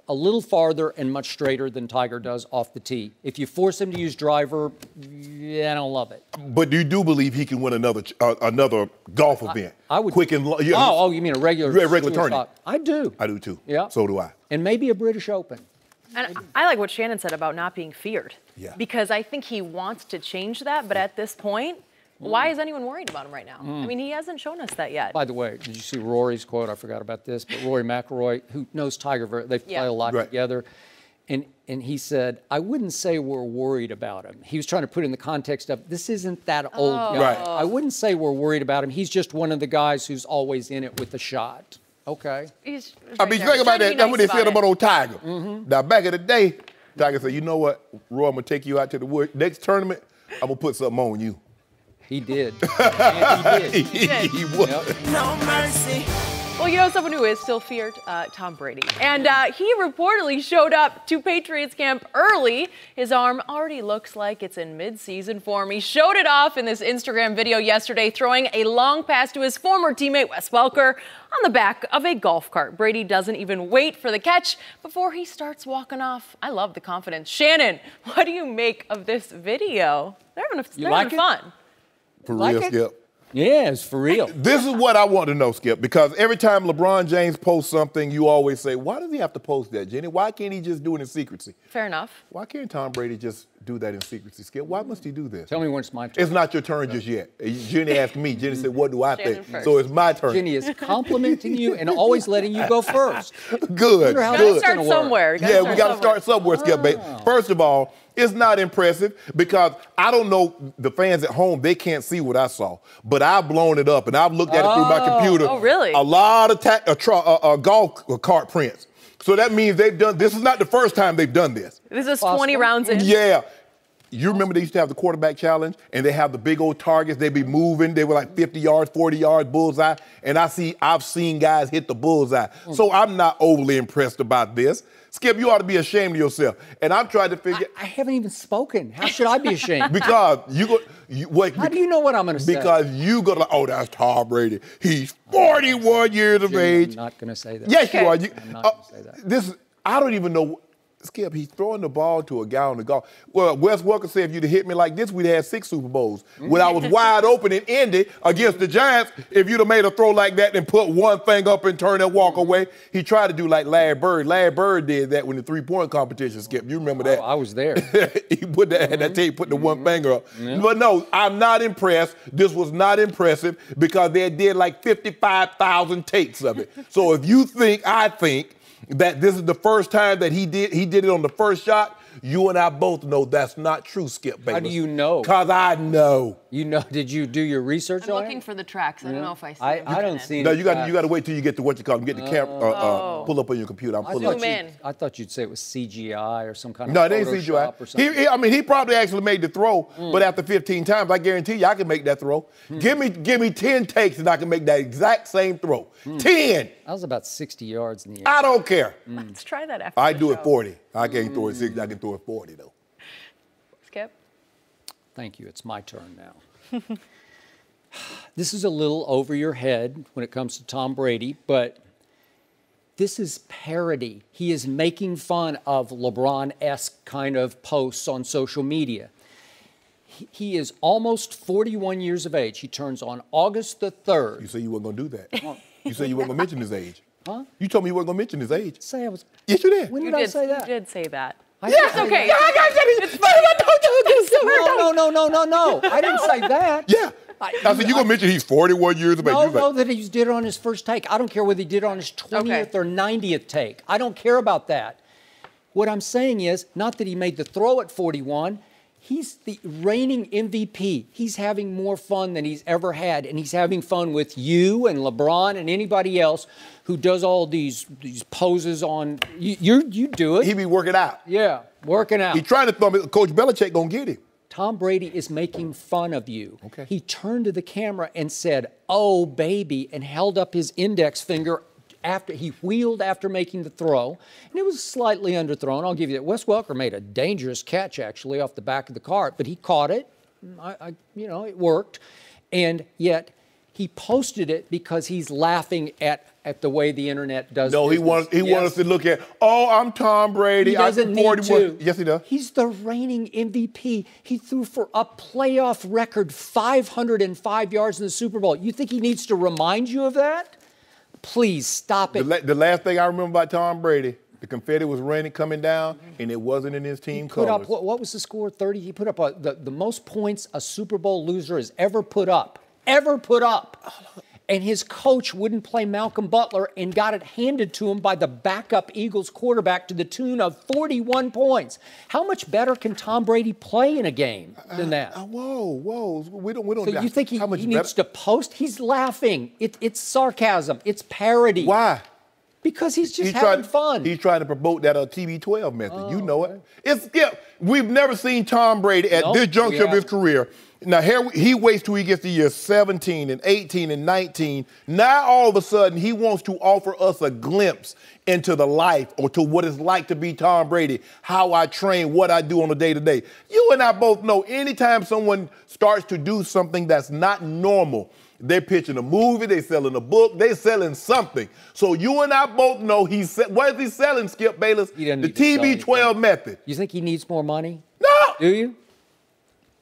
a little farther and much straighter than Tiger does off the tee. If you force him to use driver, I don't love it. But you do believe he can win another golf event? I would. Quick and you mean a regular tournament? I do. I do too. Yeah. So do I. And maybe a British Open. And I like what Shannon said about not being feared. Yeah. Because I think he wants to change that, but at this point, why is anyone worried about him right now? I mean, he hasn't shown us that yet. By the way, did you see Rory's quote? I forgot about this, but Rory McIlroy, who knows Tiger, they play a lot together. And he said, I wouldn't say we're worried about him. He was trying to put it in the context of, this isn't that old guy. Right. I wouldn't say we're worried about him. He's just one of the guys who's always in it with the shot. Okay. I mean, think about that. That's what they said about old Tiger. Now, back in the day, Tiger said, you know what, Roy, I'm going to take you out to the wood. Next tournament, I'm going to put something on you. He did. And he did. He was. No mercy. Well, you know someone who is still feared? Tom Brady. And he reportedly showed up to Patriots camp early. His arm already looks like it's in mid-season form. He showed it off in this Instagram video yesterday, throwing a long pass to his former teammate, Wes Welker, on the back of a golf cart. Brady doesn't even wait for the catch before he starts walking off. I love the confidence. Shannon, what do you make of this video? They're having fun. For real, Skip. Yeah, it's for real. This is what I want to know, Skip, because every time LeBron James posts something, you always say, why does he have to post that, Jenny? Why can't he just do it in secrecy? Fair enough. Why can't Tom Brady just do that in secrecy, Skip? Why must he do this? Tell me when it's my turn. It's not your turn just yet. Jenny asked me. Jenny said, what do I think? First. So it's my turn. Jenny is complimenting you and always letting you go first. Good. Gotta start somewhere. Yeah, we got to start somewhere, Skip, baby. First of all, it's not impressive because I don't know, the fans at home, they can't see what I saw. But I've blown it up and I've looked at it through my computer. Oh, really? A lot of golf cart prints. So that means this is not the first time they've done this. This is 20 rounds in. Yeah. You remember they used to have the quarterback challenge and they have the big old targets. They'd be moving. They were like 50 yards, 40 yards, bullseye. And I've seen guys hit the bullseye. So I'm not overly impressed about this. Skip, you ought to be ashamed of yourself. And I'm trying to figure. I haven't even spoken. How should I be ashamed? Because How do you know what I'm going to say? Because you go to, oh, that's Tom Brady. He's 41 years of age. I'm not going to say that. Yes, you are. I'm not going to say that. I don't even know. Skip, he's throwing the ball to a guy on the golf. Well, Wes Welker said if you'd have hit me like this, we'd have had 6 Super Bowls. When I was wide open in Indy against the Giants, if you'd have made a throw like that and put one thing up and turn and walk away, he tried to do like Larry Bird. Larry Bird did that when the three-point competition, Skip. You remember that? Oh, I was there. He put that tape, put the one finger up. But no, I'm not impressed. This was not impressive because they did like 55,000 takes of it. So if you think, I think, that this is the first time that he did it on the first shot, you and I both know that's not true, Skip Bayless. How do you know? Because I know. You know? Did you do your research I'm on looking it? for the tracks. I don't know if I see I them. don't see No, any you got tracks. to wait till you get to what you call them, get the camera, pull up on your computer. I'm pulling up. Zoom in. I thought you'd say it was CGI or some kind of No, it ain't Photoshop or something. CGI. He probably actually made the throw, but after 15 times, I guarantee you I can make that throw. Give me 10 takes and I can make that exact same throw. 10. That was about 60 yards in the air. I don't care. Let's try that after I the do show. it 40. I can't throw it 60. I can throw it 40 though. Skip. Thank you. It's my turn now. This is a little over your head when it comes to Tom Brady, but this is parody. He is making fun of LeBron-esque kind of posts on social media. He is almost 41 years of age. He turns on August the 3rd. You said you weren't going to do that. You said you weren't going to mention his age. Huh? You told me you weren't going to mention his age. Say I was. Yes, you did. When did I say that? You did say that. It's okay. It's No. I didn't say that. Yeah. I said, you're going to mention he's 41 years of age. No, that he did it on his first take. I don't care whether he did it on his 20th or 90th take. I don't care about that. What I'm saying is, not that he made the throw at 41. He's the reigning MVP. He's having more fun than he's ever had, and he's having fun with you and LeBron and anybody else who does all these poses on. You do it. He be working out. Yeah, working out. He trying to throw me. Coach Belichick gonna get him. Tom Brady is making fun of you. Okay. He turned to the camera and said, "Oh, baby," and held up his index finger after he wheeled after making the throw, and it was slightly underthrown. I'll give you that. Wes Welker made a dangerous catch actually off the back of the cart, but he caught it. It worked, and yet he posted it because he's laughing at the way the internet does. No, he wants us to look at. Oh, I'm Tom Brady. He doesn't I'm need 41. to. Yes, he does. He's the reigning MVP. He threw for a playoff record 505 yards in the Super Bowl. You think he needs to remind you of that? Please stop it. The last thing I remember about Tom Brady, The confetti was raining coming down, and it wasn't in his team Put colors. up, what was the score? 30? He put up the most points a Super Bowl loser has ever put up. Ever put up. And his coach wouldn't play Malcolm Butler and got it handed to him by the backup Eagles quarterback to the tune of 41 points. How much better can Tom Brady play in a game than that? Whoa. We don't. So you think he how much needs to post? He's laughing. It's sarcasm. It's parody. Why? Because he's just having fun. He's trying to promote that TB12 method. You know it. It's we've never seen Tom Brady at this juncture of his career. Now, here he waits till he gets to year 17 and 18 and 19. Now, all of a sudden, he wants to offer us a glimpse into the life or to what it's like to be Tom Brady, how I train, what I do on a day-to-day. You and I both know anytime someone starts to do something that's not normal, they're pitching a movie, they're selling a book, they're selling something. So you and I both know what is he selling, Skip Bayless? The TB12 method. You think he needs more money? No! Do you?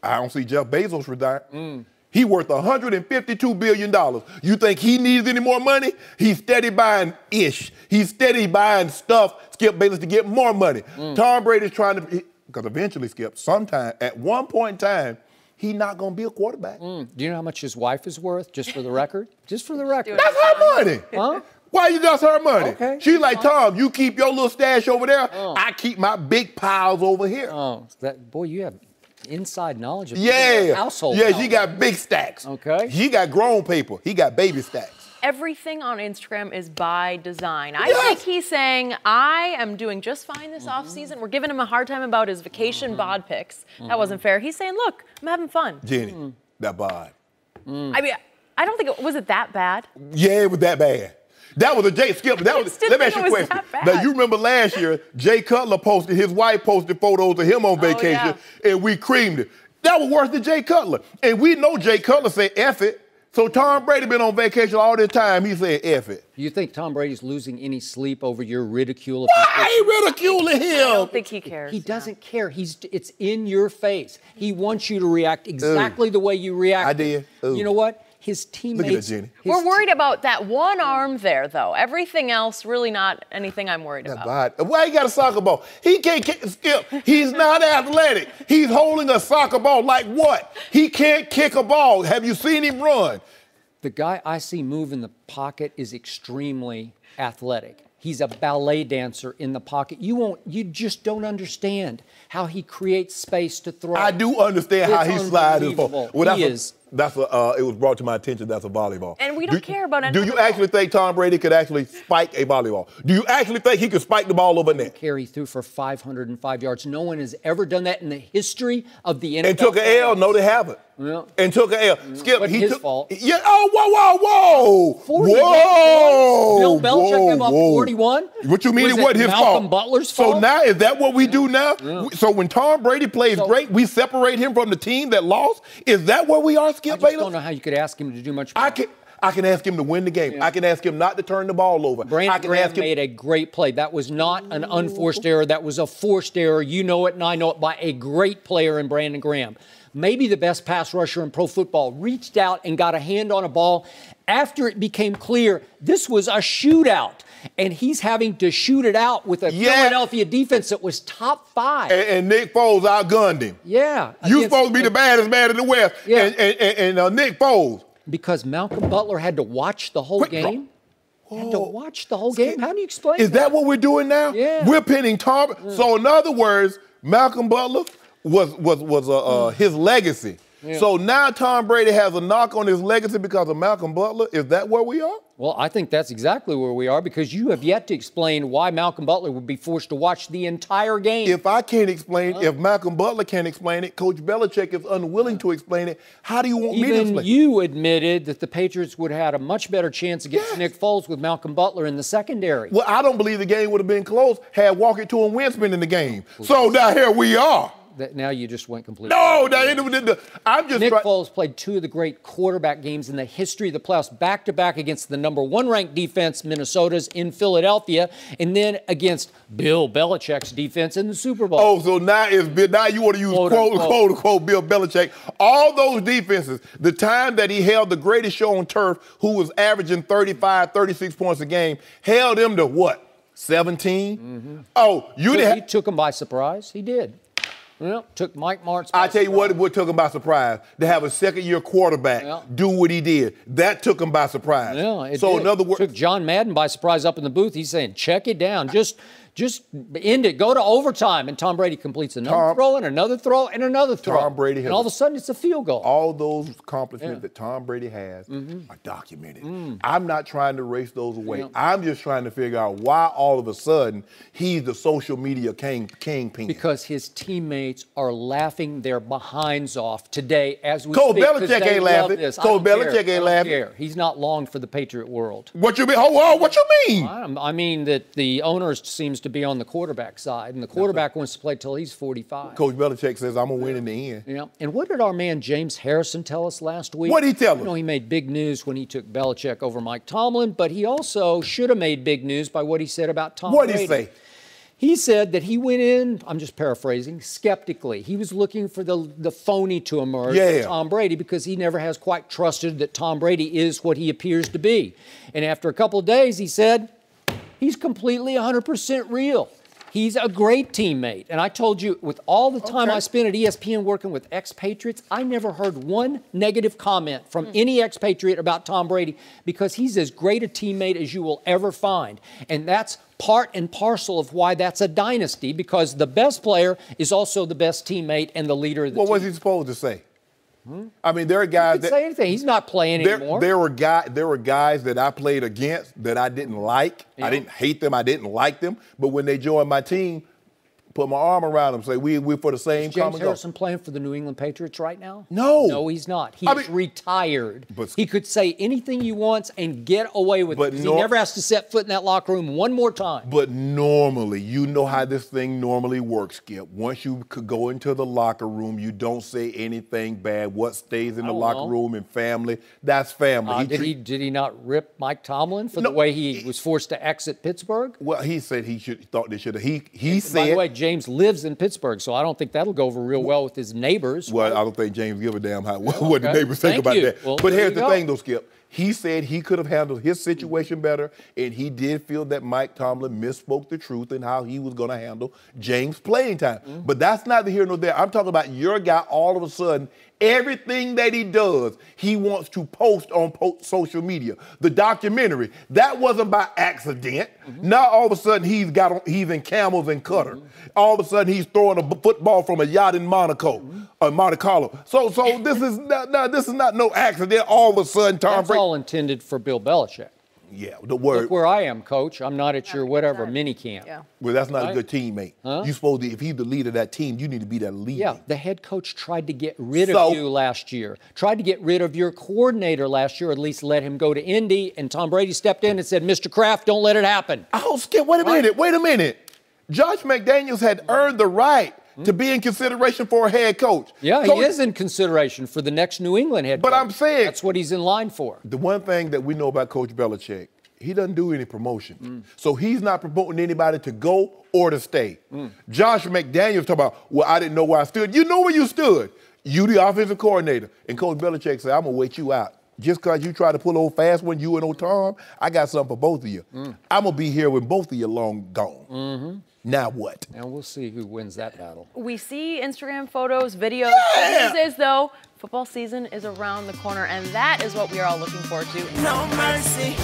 I don't see Jeff Bezos retiring. He worth $152 billion. You think he needs any more money? He's steady buying ish. He's steady buying stuff, Skip Bayless, to get more money. Tom Brady's trying to, because eventually, Skip, sometime, at one point in time, he's not going to be a quarterback. Do you know how much his wife is worth, just for the record? Just for the record. That's her money. Huh? Why that's her money? Okay. She's like, Tom, you keep your little stash over there. I keep my big piles over here. Oh, boy, you have inside knowledge of household. Yeah, she got big stacks. Okay. He got grown paper. He got baby stacks. Everything on Instagram is by design. I think he's saying, I am doing just fine this offseason. We're giving him a hard time about his vacation bod pics. That wasn't fair. He's saying, look, I'm having fun. Jenny, that bod. I mean, I don't think was it that bad? Yeah, it was that bad. That was a Jay Skip. Let me ask you a question. Now, you remember last year, Jay Cutler his wife posted photos of him on vacation, and we creamed it. That was worse than Jay Cutler. And we know Jay Cutler said, F it. So Tom Brady been on vacation all this time. He said, F it. You think Tom Brady's losing any sleep over your ridicule of Why are you ridiculing him? I don't think he cares. He doesn't care. It's in your face. He wants you to react exactly the way you react. I did. You know what? His teammates. Look at that, Jenny. We're worried about that one arm there, though. Everything else, really not anything I'm worried about. Why he got a soccer ball? He can't Skip. He's not athletic. He's holding a soccer ball like what? He can't kick a ball. Have you seen him run? The guy I see move in the pocket is extremely athletic. He's a ballet dancer in the pocket. You just don't understand how he creates space to throw. I do understand how he slides his ball. Well, it was brought to my attention that's a volleyball. And we don't care about Do you actually think Tom Brady could actually spike a volleyball? Do you actually think he could spike the ball over net? Carry through for 505 yards. No one has ever done that in the history of the NFL. And took an L? No, they haven't. Yeah. And took an L. Skip, but his fault. Yeah. Oh, whoa. 40 Whoa. Bill Belichick gave up 41? What you mean it wasn't his fault? Malcolm Butler's fault? So now, is that what we do now? Yeah. So when Tom Brady plays great, we separate him from the team that lost? Is that what we are, Skip Bayless? I don't know how you could ask him to do much more. I can ask him to win the game. Yeah. I can ask him not to turn the ball over. Brandon Graham made a great play. That was not an unforced error. That was a forced error. You know it and I know it, by a great player in Brandon Graham. Maybe the best pass rusher in pro football, reached out and got a hand on a ball after it became clear this was a shootout. And he's having to shoot it out with a Philadelphia defense that was top 5. And Nick Foles outgunned him. Yeah. You supposed to be the baddest man in the West. Yeah. And Nick Foles. Because Malcolm Butler had to watch the whole game. Had to watch the whole game. How do you explain that? Is that what we're doing now? Yeah. We're pinning Tom. Yeah. So in other words, Malcolm Butler was his legacy. Yeah. So now Tom Brady has a knock on his legacy because of Malcolm Butler. Is that where we are? Well, I think that's exactly where we are, because you have yet to explain why Malcolm Butler would be forced to watch the entire game. If I can't explain, if Malcolm Butler can't explain it, Coach Belichick is unwilling to explain it, how do you want me to explain it? Even you admitted that the Patriots would have had a much better chance against Nick Foles with Malcolm Butler in the secondary. Well, I don't believe the game would have been close had Walker to and Wentz been in the game. So now here we are. Now you just went completely. No, I'm just. Nick Foles played 2 of the great quarterback games in the history of the playoffs, back-to-back against the number 1 ranked defense, Minnesota's, in Philadelphia, and then against Bill Belichick's defense in the Super Bowl. Oh, so now you want to use quote-unquote Bill Belichick. All those defenses, the time that he held the greatest show on turf, who was averaging 35, 36 points a game, held him to what? 17. Oh, He took him by surprise. He did. Well, took Mike Martz. I tell you what took him by surprise. To have a second-year quarterback do what he did. That took him by surprise. Yeah, it so did. in other words, took John Madden by surprise up in the booth. He's saying, check it down. Just end it. Go to overtime. And Tom Brady completes another throw and another throw and another throw. Tom Brady has, and all of a sudden, it's a field goal. All those accomplishments that Tom Brady has are documented. I'm not trying to race those away. I'm just trying to figure out why all of a sudden he's the social media kingpin. Because his teammates are laughing their behinds off today as we Coach speak. Belichick ain't laughing. Coach Belichick ain't laughing. He's not long for the Patriot world. What you mean? Oh, what you mean? I mean that the owner seems to be on the quarterback side, and the quarterback wants to play till he's 45. Coach Belichick says, I'm going to win in the end. Yeah. And what did our man James Harrison tell us last week? What did he tell us? You know, he made big news when he took Belichick over Mike Tomlin, but he also should have made big news by what he said about Tom Brady. What did he say? He said that he went in, I'm just paraphrasing, skeptically. He was looking for the phony to emerge with Tom Brady because he never has quite trusted that Tom Brady is what he appears to be. And after a couple of days, he said, he's completely 100% real. He's a great teammate. And I told you, with all the time I spent at ESPN working with expatriates, I never heard one negative comment from any expatriate about Tom Brady because he's as great a teammate as you will ever find. And that's part and parcel of why that's a dynasty, because the best player is also the best teammate and the leader of the team. What was he supposed to say? I mean, there are guys that say anything. He's not playing anymore. There were guys that I played against that I didn't like. I didn't hate them. I didn't like them. But when they joined my team, put my arm around them, say we're for the same common goal. James Harrison playing for the New England Patriots right now? No. No, he's not. He's retired. He could say anything he wants and get away with it. Because he never has to set foot in that locker room one more time. But normally, you know how this thing normally works, Skip. Once you could go into the locker room, you don't say anything bad. What stays in the locker room and family, that's family. Did he not rip Mike Tomlin for the way he was forced to exit Pittsburgh? Well, he said thought they should have. He said. By the way, James lives in Pittsburgh, so I don't think that'll go over real well with his neighbors. Well, I don't think James give a damn what the neighbors think about that. Well, but here's the thing, though, Skip. He said he could have handled his situation better, and he did feel that Mike Tomlin misspoke the truth in how he was going to handle James' playing time. But that's neither here nor there. I'm talking about your guy all of a sudden. Everything that he does, he wants to post on social media. The documentary, that wasn't by accident. Now all of a sudden he's in Camels and Qatar. All of a sudden he's throwing a football from a yacht in Monaco, Monte Carlo. So this is not no accident. All of a sudden Tom Brady. That's all intended for Bill Belichick. Yeah, the word. Look where I am, Coach. I'm not at your whatever mini camp. Yeah. Well, that's not a good teammate. You're supposed to, if he's the leader of that team, you need to be that leader. Yeah, the head coach tried to get rid of you last year. Tried to get rid of your coordinator last year, at least let him go to Indy, and Tom Brady stepped in and said, Mr. Kraft, don't let it happen. Oh, Skip, wait a minute. Josh McDaniels had earned the right to be in consideration for a head coach. Yeah, he is in consideration for the next New England head coach. But I'm saying that's what he's in line for. The one thing that we know about Coach Belichick, he doesn't do any promotion. So he's not promoting anybody to go or to stay. Josh McDaniels talking about, well, I didn't know where I stood. You know where you stood. You the offensive coordinator. And Coach Belichick said, I'm going to wait you out. Just because you try to pull old fast one, you and old Tom, I got something for both of you. I'm going to be here when both of you long gone. Now what? And we'll see who wins that battle. We see Instagram photos, videos. The news is, though, football season is around the corner, and that is what we are all looking forward to. No mercy.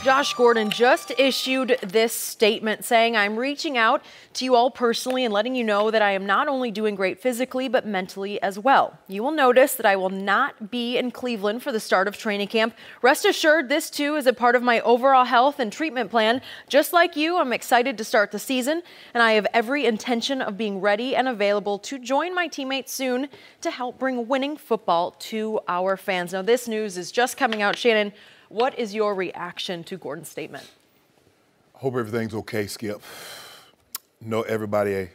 Josh Gordon just issued this statement saying, I'm reaching out to you all personally and letting you know that I am not only doing great physically, but mentally as well. You will notice that I will not be in Cleveland for the start of training camp. Rest assured, this too is a part of my overall health and treatment plan. Just like you, I'm excited to start the season, and I have every intention of being ready and available to join my teammates soon to help bring winning football to our fans. Now, this news is just coming out. Shannon, what is your reaction to Gordon's statement? I hope everything's okay, Skip. No, everybody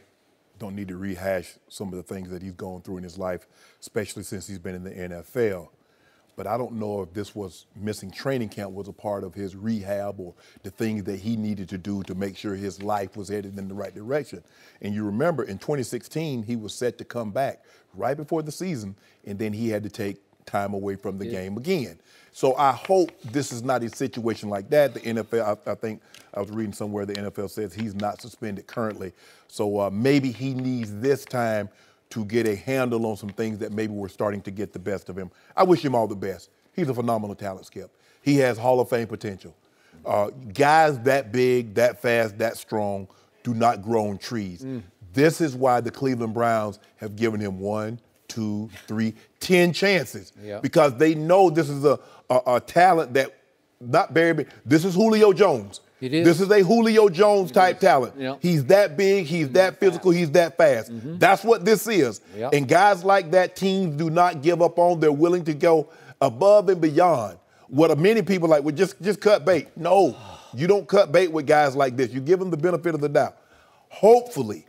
don't need to rehash some of the things that he's gone through in his life, especially since he's been in the NFL. But I don't know if this was missing training camp was a part of his rehab or the things that he needed to do to make sure his life was headed in the right direction. And you remember in 2016, he was set to come back right before the season, and then he had to take time away from the game again. So I hope this is not a situation like that. The NFL, I think I was reading somewhere the NFL says he's not suspended currently. So maybe he needs this time to get a handle on some things that maybe were starting to get the best of him. I wish him all the best. He's a phenomenal talent, Skip. He has Hall of Fame potential. Guys that big, that fast, that strong do not grow on trees. This is why the Cleveland Browns have given him 1, 2, 3, 10 chances. Because they know this is a talent that, not very big. This is Julio Jones. It is. This is a Julio Jones type talent. He's that big, he's that physical, he's that fast. That's what this is. And guys like that, teams do not give up on. They're willing to go above and beyond. What many people like, well, just cut bait. No, you don't cut bait with guys like this. You give them the benefit of the doubt. Hopefully,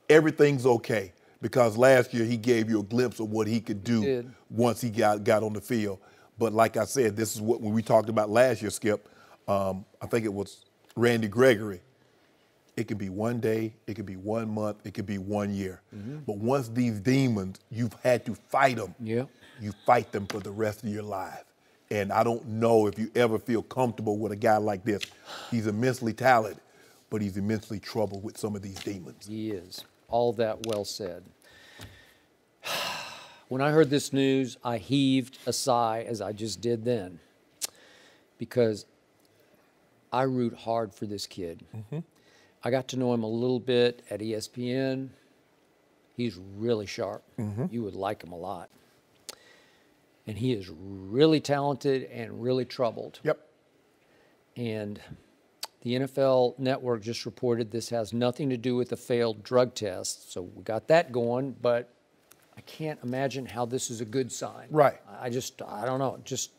everything's okay, because last year he gave you a glimpse of what he could do once he got on the field. But like I said, this is what when we talked about last year, Skip, I think it was Randy Gregory. It could be one day, it could be 1 month, it could be 1 year. But once these demons, you've had to fight them. You fight them for the rest of your life. And I don't know if you ever feel comfortable with a guy like this. He's immensely talented, but he's immensely troubled with some of these demons. He is. All that well said. When I heard this news, I heaved a sigh, as I just did then, because I root hard for this kid. I got to know him a little bit at ESPN. He's really sharp. You would like him a lot. And he is really talented and really troubled. And the NFL Network just reported this has nothing to do with a failed drug test. So we got that going, but I can't imagine how this is a good sign. I don't know. It just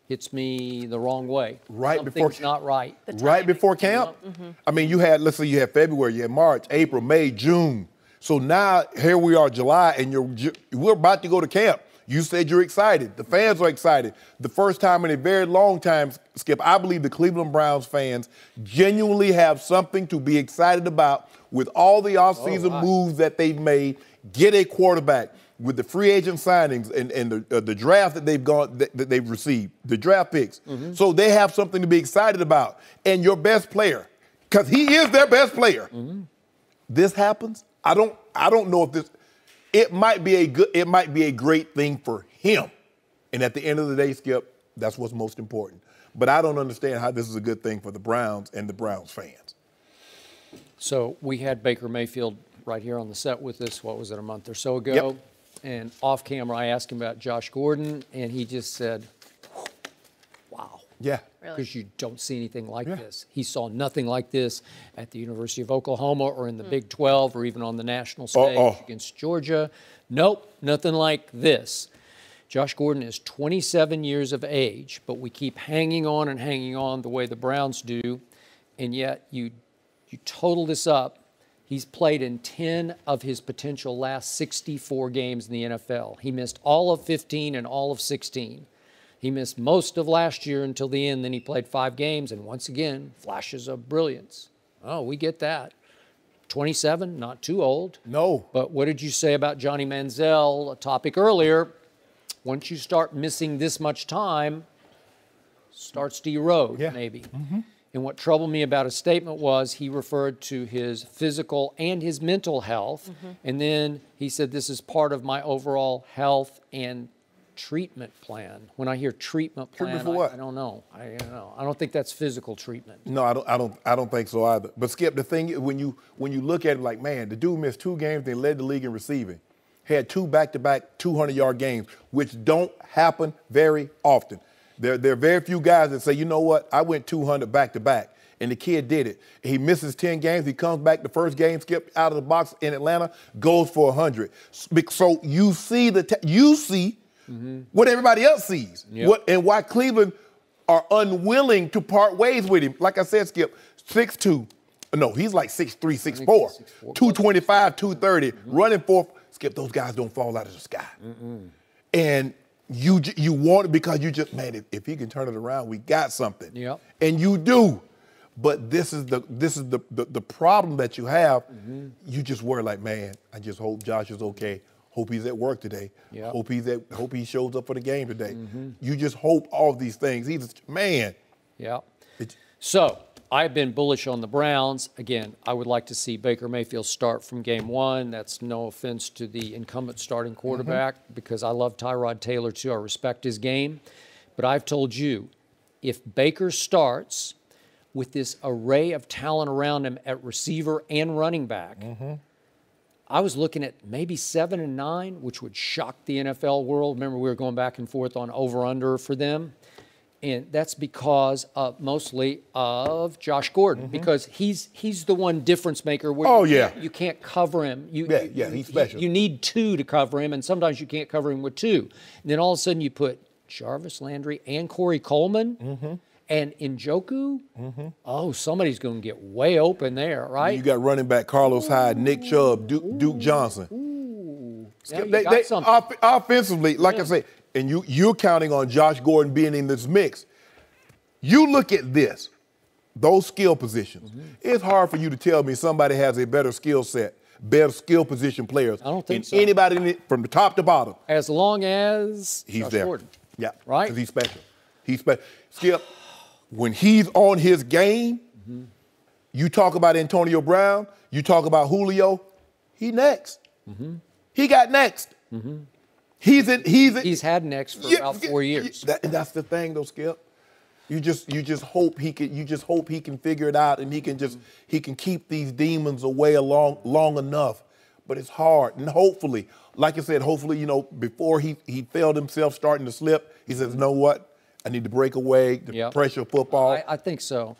hits me the wrong way. Something's not right. Right before camp. I mean, let's say you had February, you had March, April, May, June. So now here we are, July, and we're about to go to camp. You said you're excited. The fans are excited. The first time in a very long time, Skip, I believe the Cleveland Browns fans genuinely have something to be excited about with all the offseason moves that they've made. Get a quarterback with the free agent signings and the draft that they've received, the draft picks. So they have something to be excited about. And your best player, because he is their best player. This happens. I don't know if this. It might be a great thing for him. And at the end of the day, Skip, that's what's most important. But I don't understand how this is a good thing for the Browns and the Browns fans. So we had Baker Mayfield right here on the set with us, what was it, a month or so ago? And off camera, I asked him about Josh Gordon, and he just said, wow. Because you don't see anything like this. He saw nothing like this at the University of Oklahoma or in the Big 12 or even on the national stage against Georgia. Nope, nothing like this. Josh Gordon is 27 years of age, but we keep hanging on the way the Browns do, and yet you total this up. He's played in 10 of his potential last 64 games in the NFL. He missed all of 15 and all of 16. He missed most of last year until the end. Then he played 5 games, and once again, flashes of brilliance. Oh, we get that. 27, not too old. No. But what did you say about Johnny Manziel, a topic earlier? Once you start missing this much time, starts to erode, maybe. And what troubled me about his statement was he referred to his physical and his mental health. And then he said, this is part of my overall health and treatment plan. When I hear treatment plan, for what? I don't know. I don't think that's physical treatment. No, I don't think so either. But Skip, the thing is, when you look at it like, man, the dude missed 2 games, they led the league in receiving. Had 2 back-to-back 200-yard games, which don't happen very often. There are very few guys that say, you know what, I went 200 back-to-back, and the kid did it. He misses 10 games. He comes back the first game, Skip, out of the box in Atlanta, goes for 100. So you see what everybody else sees, and why Cleveland are unwilling to part ways with him. Like I said, Skip, 6'2". No, he's like 6'3", 6'4", 225, 230, running for. Skip, those guys don't fall out of the sky. And you want it because you just, man, if he can turn it around, we got something. And you do. But this is the problem that you have. You just worry like, man, I just hope Josh is okay. Hope he's at work today. Yep. Hope he shows up for the game today. You just hope all these things. Man. Yeah. So I've been bullish on the Browns. Again, I would like to see Baker Mayfield start from game one. That's no offense to the incumbent starting quarterback because I love Tyrod Taylor too. I respect his game. But I've told you, if Baker starts with this array of talent around him at receiver and running back, I was looking at maybe 7-9, which would shock the NFL world. Remember, we were going back and forth on over-under for them. And that's because mostly of Josh Gordon, because he's the one difference maker. Where you can't cover him. He's special. You need two to cover him, and sometimes you can't cover him with two. And then all of a sudden you put Jarvis Landry and Corey Coleman and Njoku. Oh, somebody's going to get way open there, right? You got running back Carlos Hyde, Nick Chubb, Duke Johnson. Offensively, like I say, and you're counting on Josh Gordon being in this mix. You look at this, those skill positions. It's hard for you to tell me somebody has a better skill set, better skill position players. I don't think so. Anybody in it, from the top to bottom. As long as he's Josh there. Gordon. Yeah, right? Because he's special. He's special. Skip, when he's on his game, you talk about Antonio Brown, you talk about Julio, he next. He got next. He's had next for about 4 years. That's the thing, though, Skip. You just hope he can figure it out, and he can keep these demons away long enough. But it's hard, and hopefully, like I said, before he failed himself starting to slip, he says, you know what? I need to break away the pressure of football. I think so.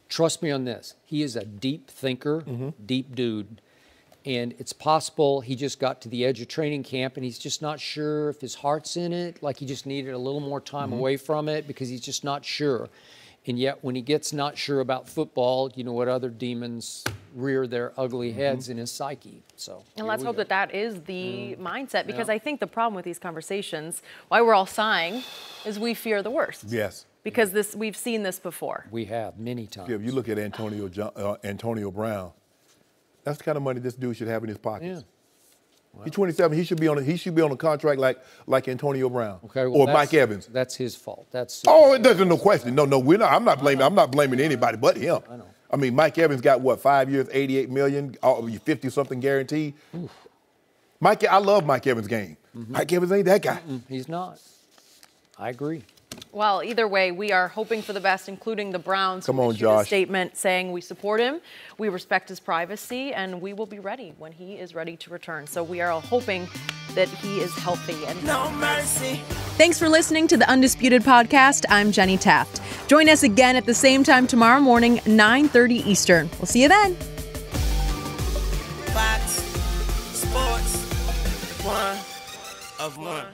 Trust me on this. He is a deep thinker, deep dude. And it's possible he just got to the edge of training camp and he's just not sure if his heart's in it, like he just needed a little more time away from it because he's just not sure. And yet when he gets not sure about football, you know what other demons rear their ugly heads in his psyche. So and let's hope that is the mindset, because I think the problem with these conversations, why we're all sighing, is we fear the worst. Yes. Because we've seen this before. We have many times. If you look at Antonio Brown, that's the kind of money this dude should have in his pockets. Wow. He's 27. He should be on a contract like Antonio Brown or Mike Evans. That's his fault. There's no question. No, we're not. I'm not blaming anybody but him. I know. I mean, Mike Evans got 5 years, $88 million, 50-something guaranteed. I love Mike Evans' game. Mike Evans ain't that guy. He's not. I agree. Well, either way, we are hoping for the best, including the Browns. Come on, issued Josh. A statement saying we support him, we respect his privacy, and we will be ready when he is ready to return. So we are all hoping that he is healthy and no mercy. Thanks for listening to the Undisputed podcast. I'm Jenny Taft. Join us again at the same time tomorrow morning, 9:30 Eastern. We'll see you then. Fox Sports, one of one.